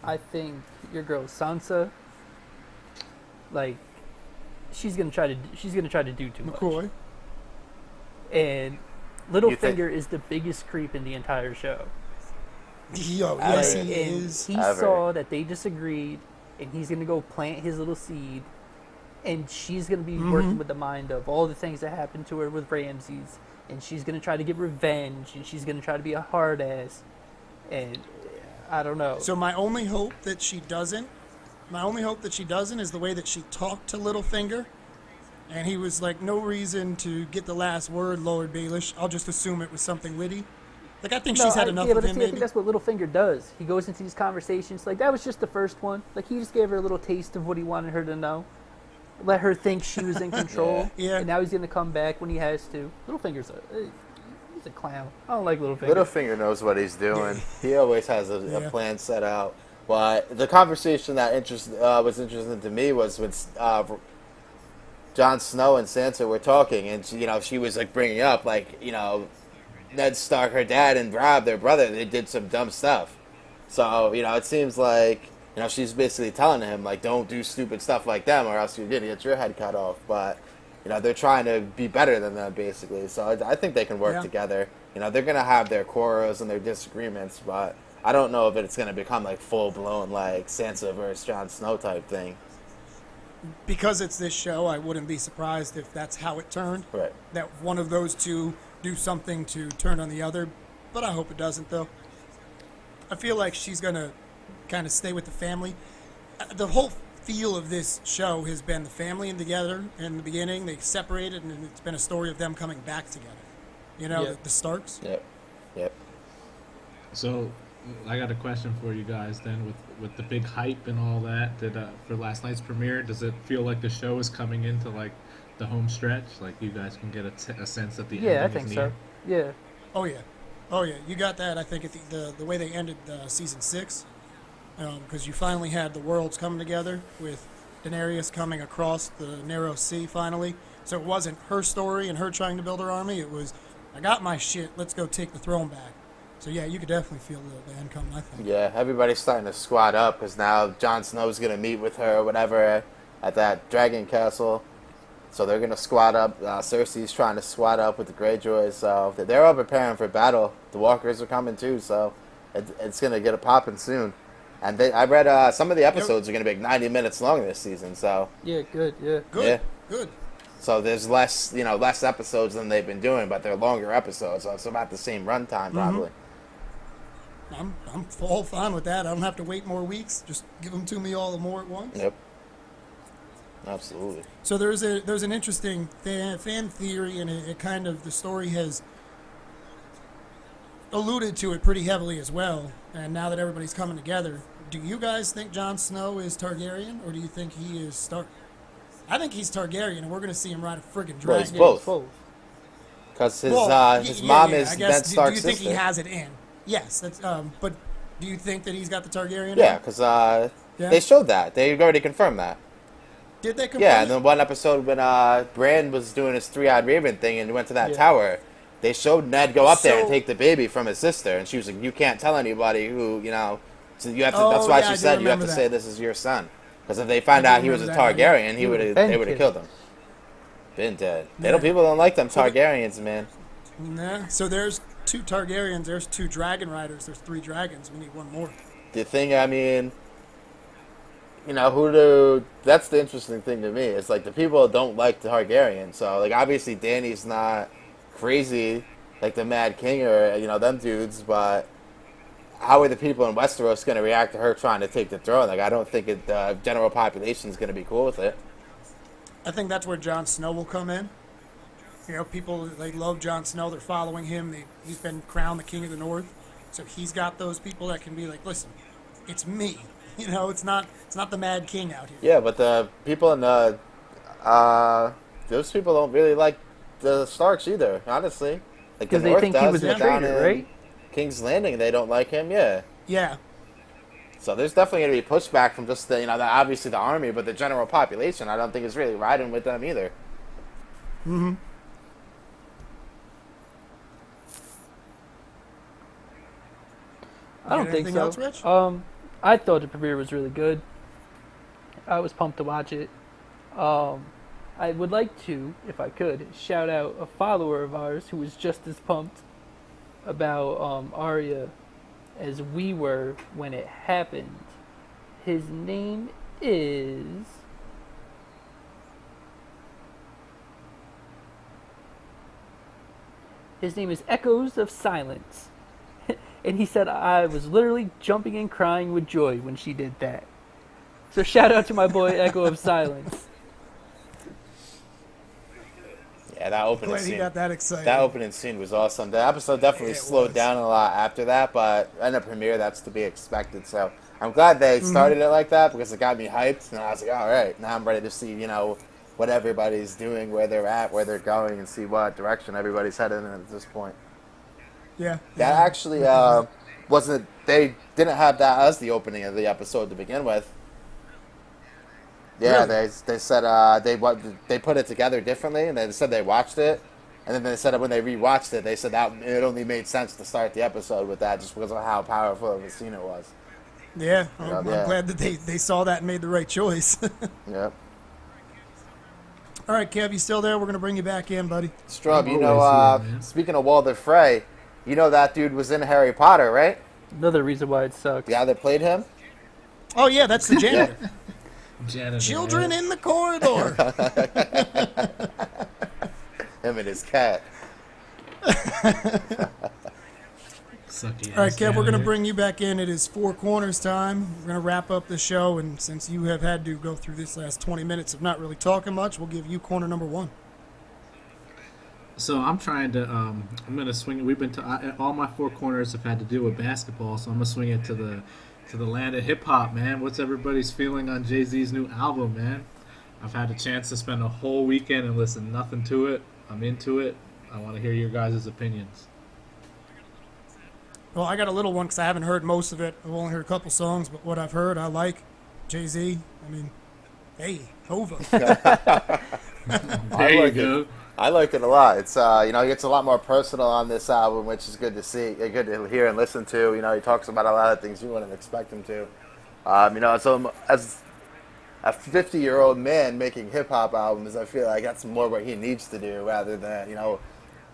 I think your girl Sansa, like, she's gonna try to do too much. McCoy. And You think- Littlefinger is the biggest creep in the entire show. Yo, yes, Like, he and is. he Ever. saw that they disagreed, and he's gonna go plant his little seed, and she's gonna be working with the mind of all the things that happened to her with Ramses, and she's gonna try to get revenge, and she's gonna try to be a hard ass, and I don't know. So my only hope that she doesn't is the way that she talked to Littlefinger. And he was like, no reason to get the last word, Lord Baelish. I'll just assume it was something witty. Like, I think she's had enough yeah, of but him, see, I maybe. think that's what Littlefinger does. He goes into these conversations like that was just the first one. Like he just gave her a little taste of what he wanted her to know, let her think she was in control. Yeah. And now he's gonna come back when he has to. Littlefinger's he's a clown. I don't like Littlefinger. Littlefinger knows what he's doing. He always has a Yeah. plan set out. But the conversation that was interesting to me was when Jon Snow and Sansa were talking, and she was like bringing up like Ned Stark, her dad, and Robb, their brother, they did some dumb stuff. So it seems like she's basically telling him like, don't do stupid stuff like them, or else you're gonna get your head cut off. But they're trying to be better than them, basically. So I think they can work Yeah. together. They're gonna have their quarrels and their disagreements, but I don't know if it's gonna become like full blown like Sansa versus Jon Snow type thing. Because it's this show, I wouldn't be surprised if that's how it turned. Right. That one of those two do something to turn on the other. But I hope it doesn't, though. I feel like she's going to kind of stay with the family. The whole feel of this show has been the family and together in the beginning. They separated, and it's been a story of them coming back together. Yeah. The Starks. Yep. So, I got a question for you guys then. With the big hype and all that, for last night's premiere, does it feel like the show is coming into like the home stretch? Like you guys can get a sense that the yeah, I ending think is so. near? Yeah. Oh yeah. You got that. I think at the way they ended season 6, because you finally had the worlds coming together with Daenerys coming across the Narrow Sea finally. So it wasn't her story and her trying to build her army. It was, I got my shit. Let's go take the throne back. So yeah, you could definitely feel the end coming, I think. Yeah, everybody's starting to squad up because now Jon Snow's gonna meet with her or whatever at that dragon castle. So they're gonna squad up. Cersei's trying to squad up with the Greyjoys. So they're all preparing for battle. The Walkers are coming too. So It's gonna get a popping soon. And I read some of the episodes are gonna be like 90 minutes long this season. So Yeah, good. Yeah. Good. Yeah. Good. so there's less episodes than they've been doing, but they're longer episodes. So it's about the same runtime probably. I'm all fine with that. I don't have to wait more weeks. Just give them to me all the more at once. Yep. Absolutely. So there's an interesting fan theory, and it kind of, the story has alluded to it pretty heavily as well. And now that everybody's coming together, do you guys think Jon Snow is Targaryen, or do you think he is Stark? I think he's Targaryen, and we're going to see him ride a friggin' Well, dragon. he's both. Both. Because his Well, his yeah, mom yeah, is I guess, Ned do Stark's you think sister. he has it in? Yes. That's, but do you think that he's got the Targaryen? Yeah, in? because Yeah? they showed that. They already confirmed that. Did they confirm Yeah, it? and then one episode when Bran was doing his three-eyed raven thing and he went to that Yeah. tower, they showed Ned go up there and So- take the baby from his sister, and she was like, "You can't tell anybody who So you have to. Oh, that's why yeah, I she do said you have remember to that. say this is your son, because if they found I do out he was a remember that, yeah. Targaryen, He would've they been would have killed. killed him. Been dead. They Yeah. don't. People don't like them So the- Targaryens, man. Nah. So there's 2 Targaryens, there's 2 dragon riders, there's 3 dragons. We need one more. The thing, I mean, that's the interesting thing to me. It's like the people don't like the Targaryen. So, like, obviously Dany's not crazy like the Mad King or, them dudes, but how are the people in Westeros going to react to her trying to take the throne? Like, I don't think the general population is going to be cool with it. I think that's where Jon Snow will come in. People, they love Jon Snow. They're following him. He's been crowned the King of the North. So he's got those people that can be like, listen, it's me. It's not the Mad King out here. Yeah, but the people in those people don't really like the Starks either, honestly. Like, the Because they North think he does, was a but down traitor, in right? King's Landing, they don't like him, yeah. Yeah. So there's definitely going to be pushback from just obviously the army, but the general population, I don't think is really riding with them either. Mm-hmm. I don't got think anything so. else, Rich? I thought the premiere was really good. I was pumped to watch it. I would like to, if I could, shout out a follower of ours who was just as pumped about Arya as we were when it happened. His name is... His name is Echoes of Silence. And he said I was literally jumping and crying with joy when she did that. So shout out to my boy Echo of Silence. Yeah, that opening Glad he scene. got that excited. That opening scene was awesome. The episode definitely Yeah, it slowed was. down a lot after that, but in a premiere, that's to be expected. So I'm glad they Mm-hmm. started it like that because it got me hyped, and I was like, all right, now I'm ready to see, what everybody's doing, where they're at, where they're going, and see what direction everybody's heading in at this point. Yeah. That actually wasn't. They didn't have that as the opening of the episode to begin with. Yeah, Really? they said they put it together differently, and they said they watched it, and then they said that when they rewatched it, they said that it only made sense to start the episode with that just because of how powerful of a scene it was. Yeah. I'm Yeah. glad that they saw that and made the right choice. Yep. All right, Kev, you still there? We're going to bring you back in, buddy. Strub, I'm always here, man. speaking of Walder Frey, that dude was in Harry Potter, right? Another reason why it sucks. The guy that played him? Oh, yeah, that's the janitor. Janitor, Children man. in the corridor. Him and his cat. Sucky All right, ass Kev, we're going to janitor. bring you back in. It is Four Corners time. We're going to wrap up the show, and since you have had to go through this last 20 minutes of not really talking much, we'll give you corner number 1. So I'm trying to. I'm gonna swing it. We've been all my 4 corners have had to do with basketball, so I'm gonna swing it to the land of hip hop, man. What's everybody's feeling on Jay-Z's new album, man? I've had a chance to spend a whole weekend and listen nothing to it. I'm into it. I want to hear your guys' opinions. Well, I got a little one because I haven't heard most of it. I've only heard a couple songs, but what I've heard, I like. Jay-Z, I mean, hey, Hova. There you like go. I like it a lot. It's he gets a lot more personal on this album, which is good to see, good to hear and listen to. He talks about a lot of things you wouldn't expect him to. So as a 50-year-old man making hip hop albums, I feel like that's more what he needs to do rather than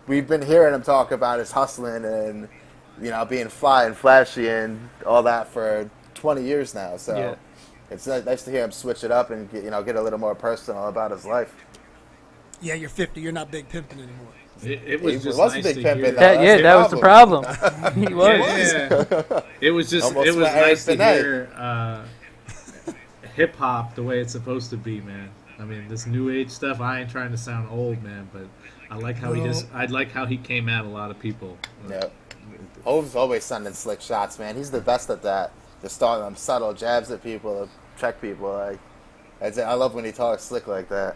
we've been hearing him talk about his hustling and being fly and flashy and all that for 20 years now. So Yeah. it's nice to hear him switch it up and get a little more personal about his life. Yeah, you're 50. You're not big pimping anymore. It was He just wasn't nice big to pimpin', hear. though. That That's was the problem. He was. Yeah. It was just Almost it was went Eric nice to Benet. hear hip hop the way it's supposed to be, man. I mean, this new age stuff. I ain't trying to sound old, man, but I like how I like how he came at a lot of people. Yep. Hove's always sending slick shots, man. He's the best at that. Just throwing them subtle jabs at people, check people. I love when he talks slick like that.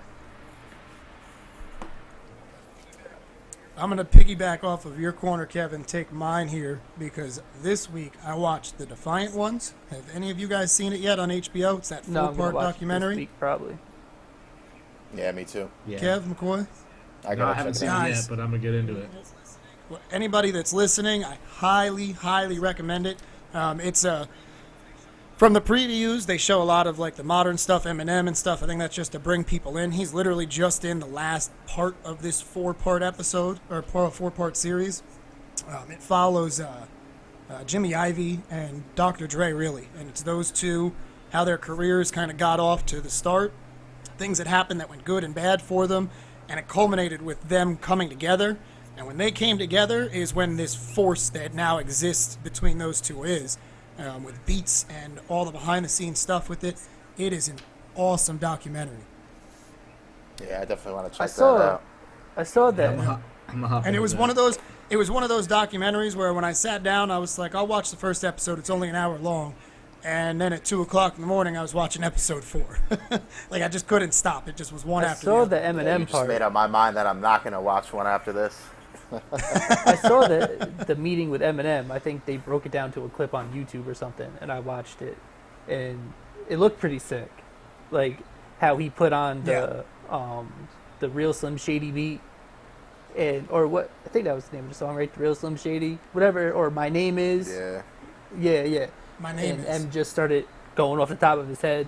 I'm going to piggyback off of your corner, Kevin, take mine here, because this week I watched The Defiant Ones. Have any of you guys seen it yet on HBO? It's that No, I'm gonna four-part watch it documentary. this week, probably. Yeah, me too. Yeah. Kev, McCoy? I No, I gotta haven't check seen it it out. Nice. yet, but I'm gonna get into it. Well, anybody that's listening, I highly, highly recommend it. It's from the previews, they show a lot of like the modern stuff, Eminem and stuff. I think that's just to bring people in. He's literally just in the last part of this four-part episode or four-part series. It follows Jimmy Ivy and Dr. Dre, really, and it's those two, how their careers kind of got off to the start, things that happened that went good and bad for them, and it culminated with them coming together. And when they came together is when this force that now exists between those two is, with beats and all the behind-the-scenes stuff with it. It is an awesome documentary. Yeah, I definitely want to check I saw that out. I saw that. I'm gonna hop And it into was that. one of those. It was one of those documentaries where when I sat down, I was like, I'll watch the first episode. It's only an hour long. And then at 2:00 in the morning, I was watching episode 4. Like I just couldn't stop. It just was one I after saw the the other. Yeah, you Eminem just part. made up my mind that I'm not gonna watch one after this. I saw the meeting with Eminem. I think they broke it down to a clip on YouTube or something, and I watched it, and it looked pretty sick. Like how he put on the Real Slim Shady beat, and or what I think that was the name of the song, right? The Real Slim Shady, whatever, or My Name Is. Yeah. Yeah. My name And is. M just started going off the top of his head.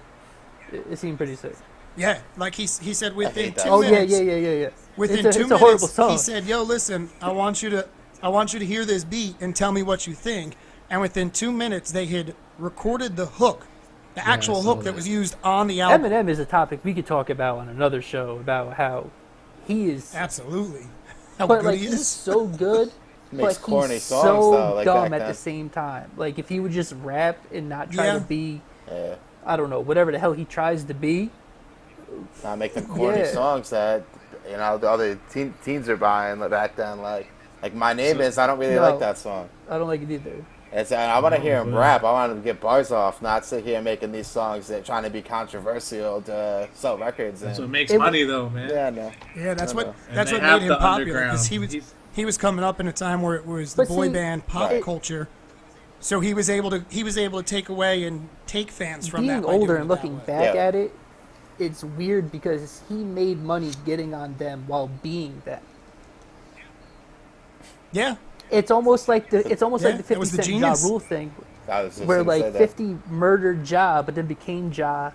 It seemed pretty sick. Yeah, like he said within hate that 2 song. minutes. Yeah. Within It's 2 a horrible minutes, song. he said, "Yo, listen, I want you to hear this beat and tell me what you think." And within 2 minutes, they had recorded the hook, the actual I saw hook that that. was used on the album. Eminem is a topic we could talk about on another show about how he is, Absolutely, how but good like he he's is. so good, Makes but corny he's songs, so though, like dumb back at then. the same time. Like if he would just rap and not try Yeah. to be, Yeah. I don't know, whatever the hell he tries to be. Not make them corny Yeah. songs that the other teens are buying back then. Like My Name Is. I don't really No. like that song. I don't like it either. I want to hear him good. rap. I want him to get bars off, not sit here making these songs that trying to be controversial to sell records. That's what And, makes It- money, though, man. yeah, no. Yeah, that's I what know. And that's they what have made him the popular because underground. he was coming up in a time where it was the But boy see, band pop it- culture. So he was able to take away and take fans from that. Being by older doing and it that looking way. back Yeah. at it, it's weird because he made money getting on them while being them. Yeah, It's almost like the Yeah, like the it 50 was the Cent Ja genius. Rule thing, I was just where gonna say like that. 50 murdered Ja, but then became Ja.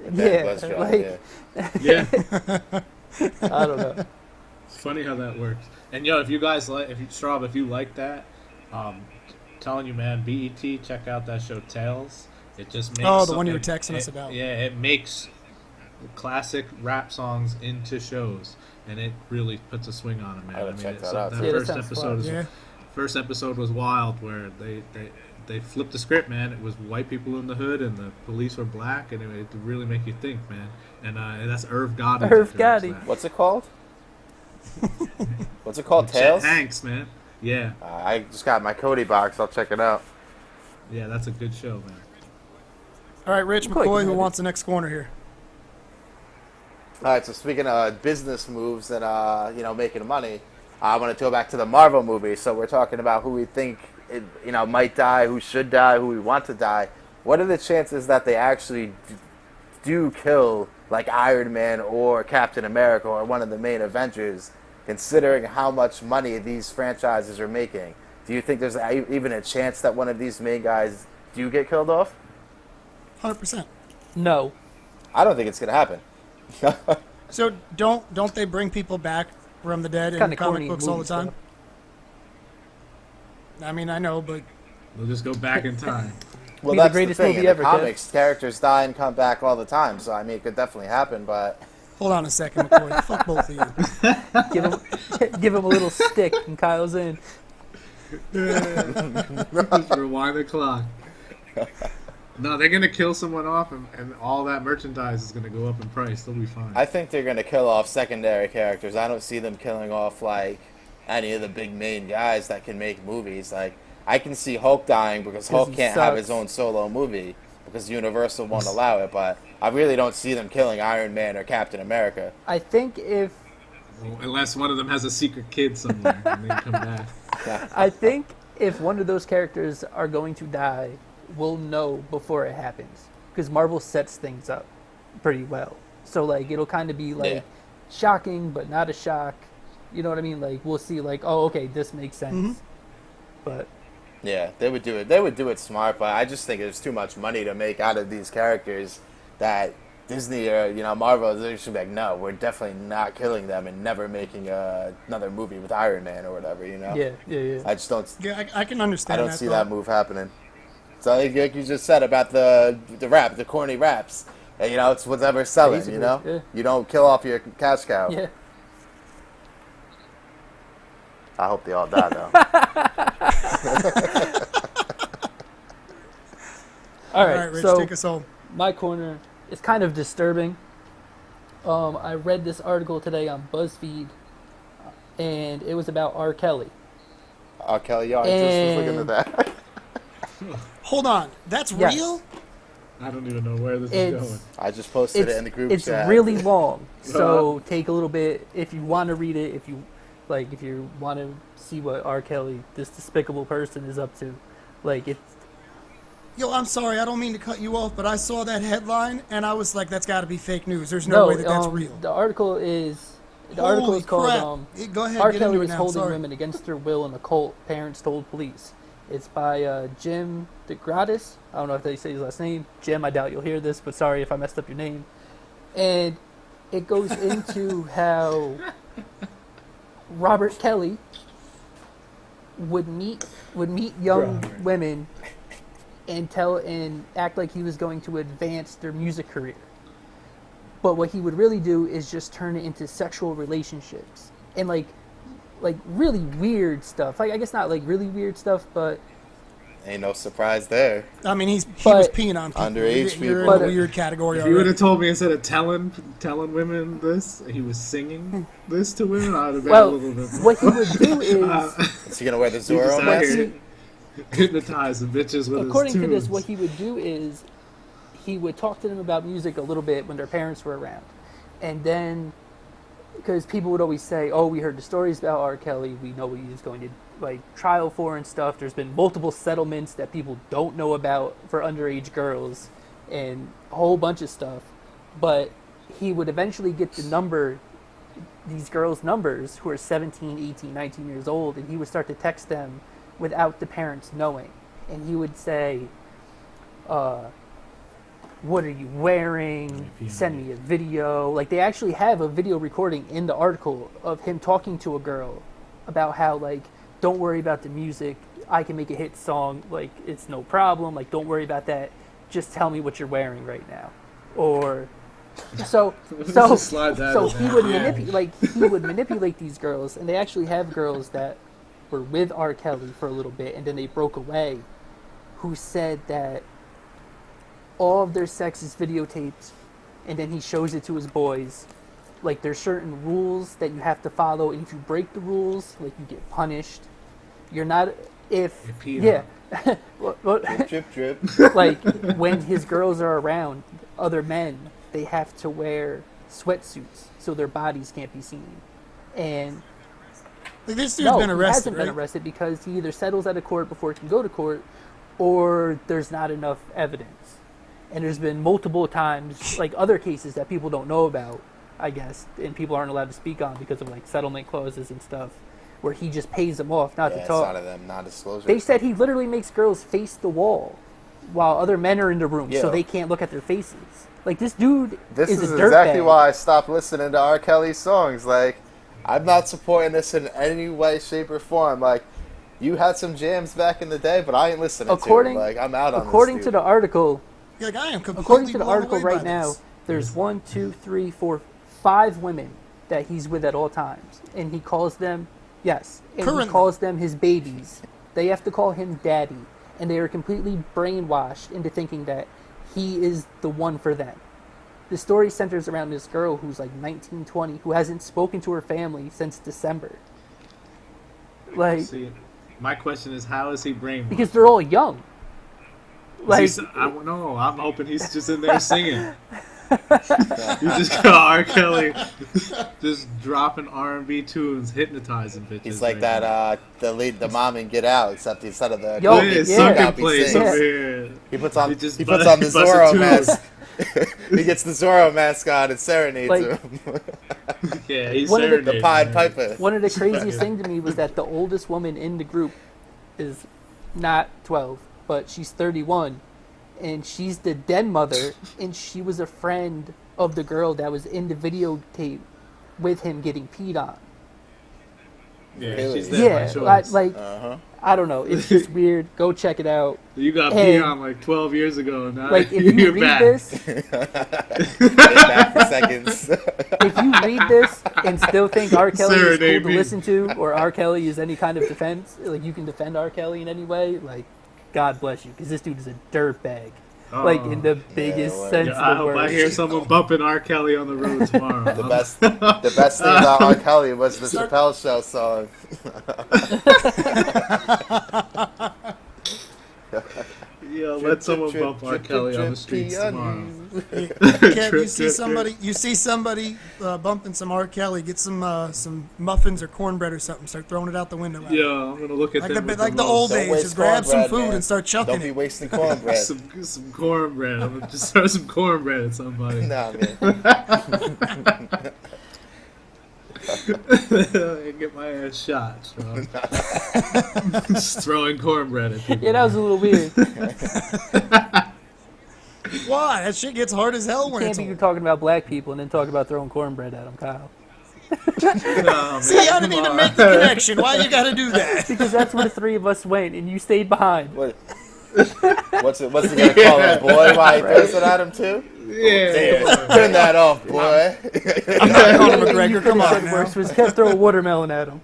That was Yeah, Ja, like Yeah, I don't know. it's funny how that works. And if you guys like, if you like that, telling you, man, BET, check out that show Tales. It just makes Oh, the one you were texting us about. Yeah, it makes classic rap songs into shows, and it really puts a swing on it, man. I would check that out, that too. Yeah, that first sounds episode fun. is Yeah. first episode was wild, where they flipped the script, man. It was white people in the hood, and the police were black, and it really make you think, man. And that's Irv Gotti. Irv Gotti. What's it called? What's it called? Tales? Hanks, man. Yeah, I just got my Cody box. I'll check it out. yeah, that's a good show, man. All right, Rich Cool, you McCoy, can who have wants the next corner here? All right, so speaking of business moves and making money, I want to go back to the Marvel movie. So we're talking about who we think might die, who should die, who we want to die. What are the chances that they actually do kill like Iron Man or Captain America or one of the main Avengers, considering how much money these franchises are making? Do you think there's even a chance that one of these main guys do get killed off? 100%. No. I don't think it's gonna happen. So don't they bring people back from the dead in Kinda comic corny books all the movie time? stuff. I mean, I know, but They'll just go back in time. Well, Be the that's greatest the thing. movie In ever, the Kev. comics, characters die and come back all the time. So I mean, it could definitely happen. But hold on a second, McCoy. Fuck both of you. Give him a little stick, and Kyle's in. Just rewind the clock. No, they're gonna kill someone off, and all that merchandise is gonna go up in price. They'll be fine. I think they're gonna kill off secondary characters. I don't see them killing off like any of the big main guys that can make movies. Like I can see Hulk dying because Hulk he can't have sucks. his own solo movie because Universal won't allow it. But I really don't see them killing Iron Man or Captain America. I think if Well, unless one of them has a secret kid somewhere and they come back. I think if one of those characters are going to die, we'll know before it happens because Marvel sets things up pretty well. So like it'll kind of be like Yeah. shocking, but not a shock. You know what I mean? Like we'll see like, oh, okay, this makes sense. But Yeah, they would do it. They would do it smart, but I just think there's too much money to make out of these characters that Disney or Marvel they should be like, no, we're definitely not killing them and never making another movie with Iron Man or whatever. yeah. I just don't. Yeah, I can I understand don't that. see thought. that move happening. So like you just said about the rap, the corny raps. It's whatever's selling. Basically, yeah. You don't kill off your cash cow. Yeah. I hope they all die though. All All right, right, Rich, so take us home. my corner is kind of disturbing. I read this article today on BuzzFeed, and it was about R. Kelly. R. Kelly, y'all just was looking at that. Hold on, that's Yes. real? I don't even know where this is going. I just posted it in the group It's chat. really long, so take a little bit if you want to read it. If you want to see what R. Kelly, this despicable person, is up to, like it's Yo, I'm sorry, I don't mean to cut you off, but I saw that headline and I was like, that's got to be fake news. There's no way that that's real. The article is Holy called crap. Go ahead, R. get Kelly into was it now. holding Sorry. women against their will in a cult, parents told police. It's by Jim DeGratis. I don't know if they say his last name. Jim, I doubt you'll hear this, but sorry if I messed up your name. And it goes into how Robert Kelly would meet young women and act like he was going to advance their music career. But what he would really do is just turn it into sexual relationships and like really weird stuff. Like I guess not like really weird stuff, but Ain't no surprise there. I mean, he was But- peeing on people. Underage You're people. in a weird category If you would already. have told me instead of telling women this, he was singing this to women, I would have been a well, little bit more. what he would do is Is he gonna wear the He Zorro just out mask? here hypnotizing bitches with according his to this, tunes. what he would do is he would talk to them about music a little bit when their parents were around. And then, because people would always say, oh, we heard the stories about R. Kelly, we know what he's going to trial for and stuff. There's been multiple settlements that people don't know about for underage girls and a whole bunch of stuff. But he would eventually get these girls' numbers who are 17, 18, 19 years old, and he would start to text them without the parents knowing. And he would say, what are you wearing? Send me a video. Like, they actually have a video recording in the article of him talking to a girl about how, like, don't worry about the music. I can make a hit song. Like, it's no problem. Like, don't worry about that. Just tell me what you're wearing right now. Or, so Just slide that in he there. would Yeah. manipulate these girls, and they actually have girls that were with R. Kelly for a little bit, and then they broke away, who said that all of their sex is videotaped, and then he shows it to his boys. Like, there's certain rules that you have to follow, and if you break the rules, like, you get punished. You're not if You're peed yeah. Well, Drip, drip. like when his girls are around other men, they have to wear sweatsuits so their bodies can't be seen. And Like, this dude's no, been he arrested, hasn't right? been arrested because he either settles out of court before it can go to court, or there's not enough evidence. And there's been multiple times, like other cases that people don't know about, I guess, and people aren't allowed to speak on because of like settlement clauses and stuff, where he just pays them off not Yeah, to it's talk. out of them non-disclosure. They said he literally makes girls face the wall while other men are in the room, so Yeah. they can't look at their faces. Like, this dude This is is a exactly dirtbag. why I stopped listening to R. Kelly's songs. Like, I'm not supporting this in any way, shape, or form. Like, You had some jams back in the day, but I ain't listening According- to them. Like, I'm out on According this to dude. the article, You're like, I am completely according to the blown article away by right now, this. there's 1, 2, 3, 4, 5 women that he's with at all times, and he calls them yes, and Currently. he calls them his babies. They have to call him daddy, and they are completely brainwashed into thinking that he is the one for them. The story centers around this girl who's like 19, 20, who hasn't spoken to her family since December. Like, See, my question is, how is he brainwashed? because they're all young. Like, I don't know. I'm hoping he's just in there singing. You just got R. Kelly just dropping R&B tunes, hypnotizing bitches. He's like right that, the mom in Get Out, except instead of the Yo, now. COVID, Yeah, yeah. sunken Copy place sings. over here. He puts on He just the Zorro tunes. mask. He gets the Zorro mask on and serenades Like- him. Yeah, he's One of the- The serenading Pied her. Piper. one of the craziest things to me was that the oldest woman in the group is not 12, but she's 31, and she's the den mother, and she was a friend of the girl that was in the videotape with him getting peed on. Yeah, Really? she's there by Yeah, choice. like Uh-huh. I don't know. It's just weird. Go check it out. You got Hey. peed on like 12 years ago, and now Like if you're you read back. this, Back for seconds. if you read this and still think R. Kelly is cool Serenade to me. listen to, or R. Kelly is any kind of defense, like you can defend R. Kelly in any way, like God bless you, because this dude is a dirtbag, like in the biggest well, sense Yeah, of I the hope word. I hear someone bumping R. Kelly on the road tomorrow. The best thing about R. Kelly was the Chappelle Show song. Yeah, let someone bump R. Kelly on the streets tomorrow. Kev, Trip, trip, you see somebody bumping some R. Kelly, get some muffins or cornbread or something, start throwing it out the window. Yeah, I'm gonna look at Like them the, with like the most- old Don't days, waste just grab some cornbread, food man. and start chucking Don't be it. wasting cornbread. some cornbread. I'm gonna just throw some cornbread at somebody. Nah, man. And get my ass shot. So. Just throwing cornbread at people. Yeah, that was a little weird. Why? That shit gets hard as hell when Can't it's. be talking about black people and then talking about throwing cornbread at them, Kyle. No, See, I didn't even make the connection. Why you got to do that? Because that's where the three of us went, and you stayed behind. What? What's he gonna call him, boy? Why he throws it at him too? Yeah. Turn that off, boy. I'm not Conor You McGregor. could Come have on said now. worse was kept throwing watermelon at him.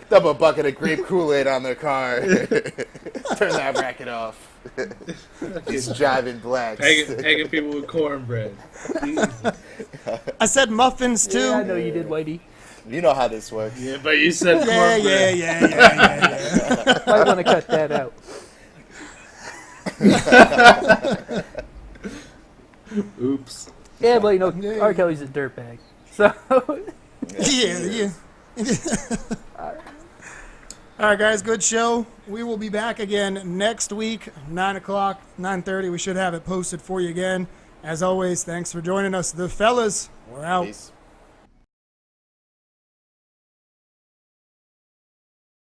Dump a bucket of grape Kool-Aid on their car. Turn that bracket off. He's driving blacks. Hanging people with cornbread. I said muffins too. Yeah, I know you did, Whitey. You know how this works. Yeah, but you said Yeah, cornbread. yeah. Might want to cut that out. Oops. Yeah, but you know, R. Kelly's a dirtbag. So, Yeah. All right, guys, good show. We will be back again next week, 9 o'clock, 9:30. We should have it posted for you again. As always, thanks for joining us. The fellas, we're out. Peace.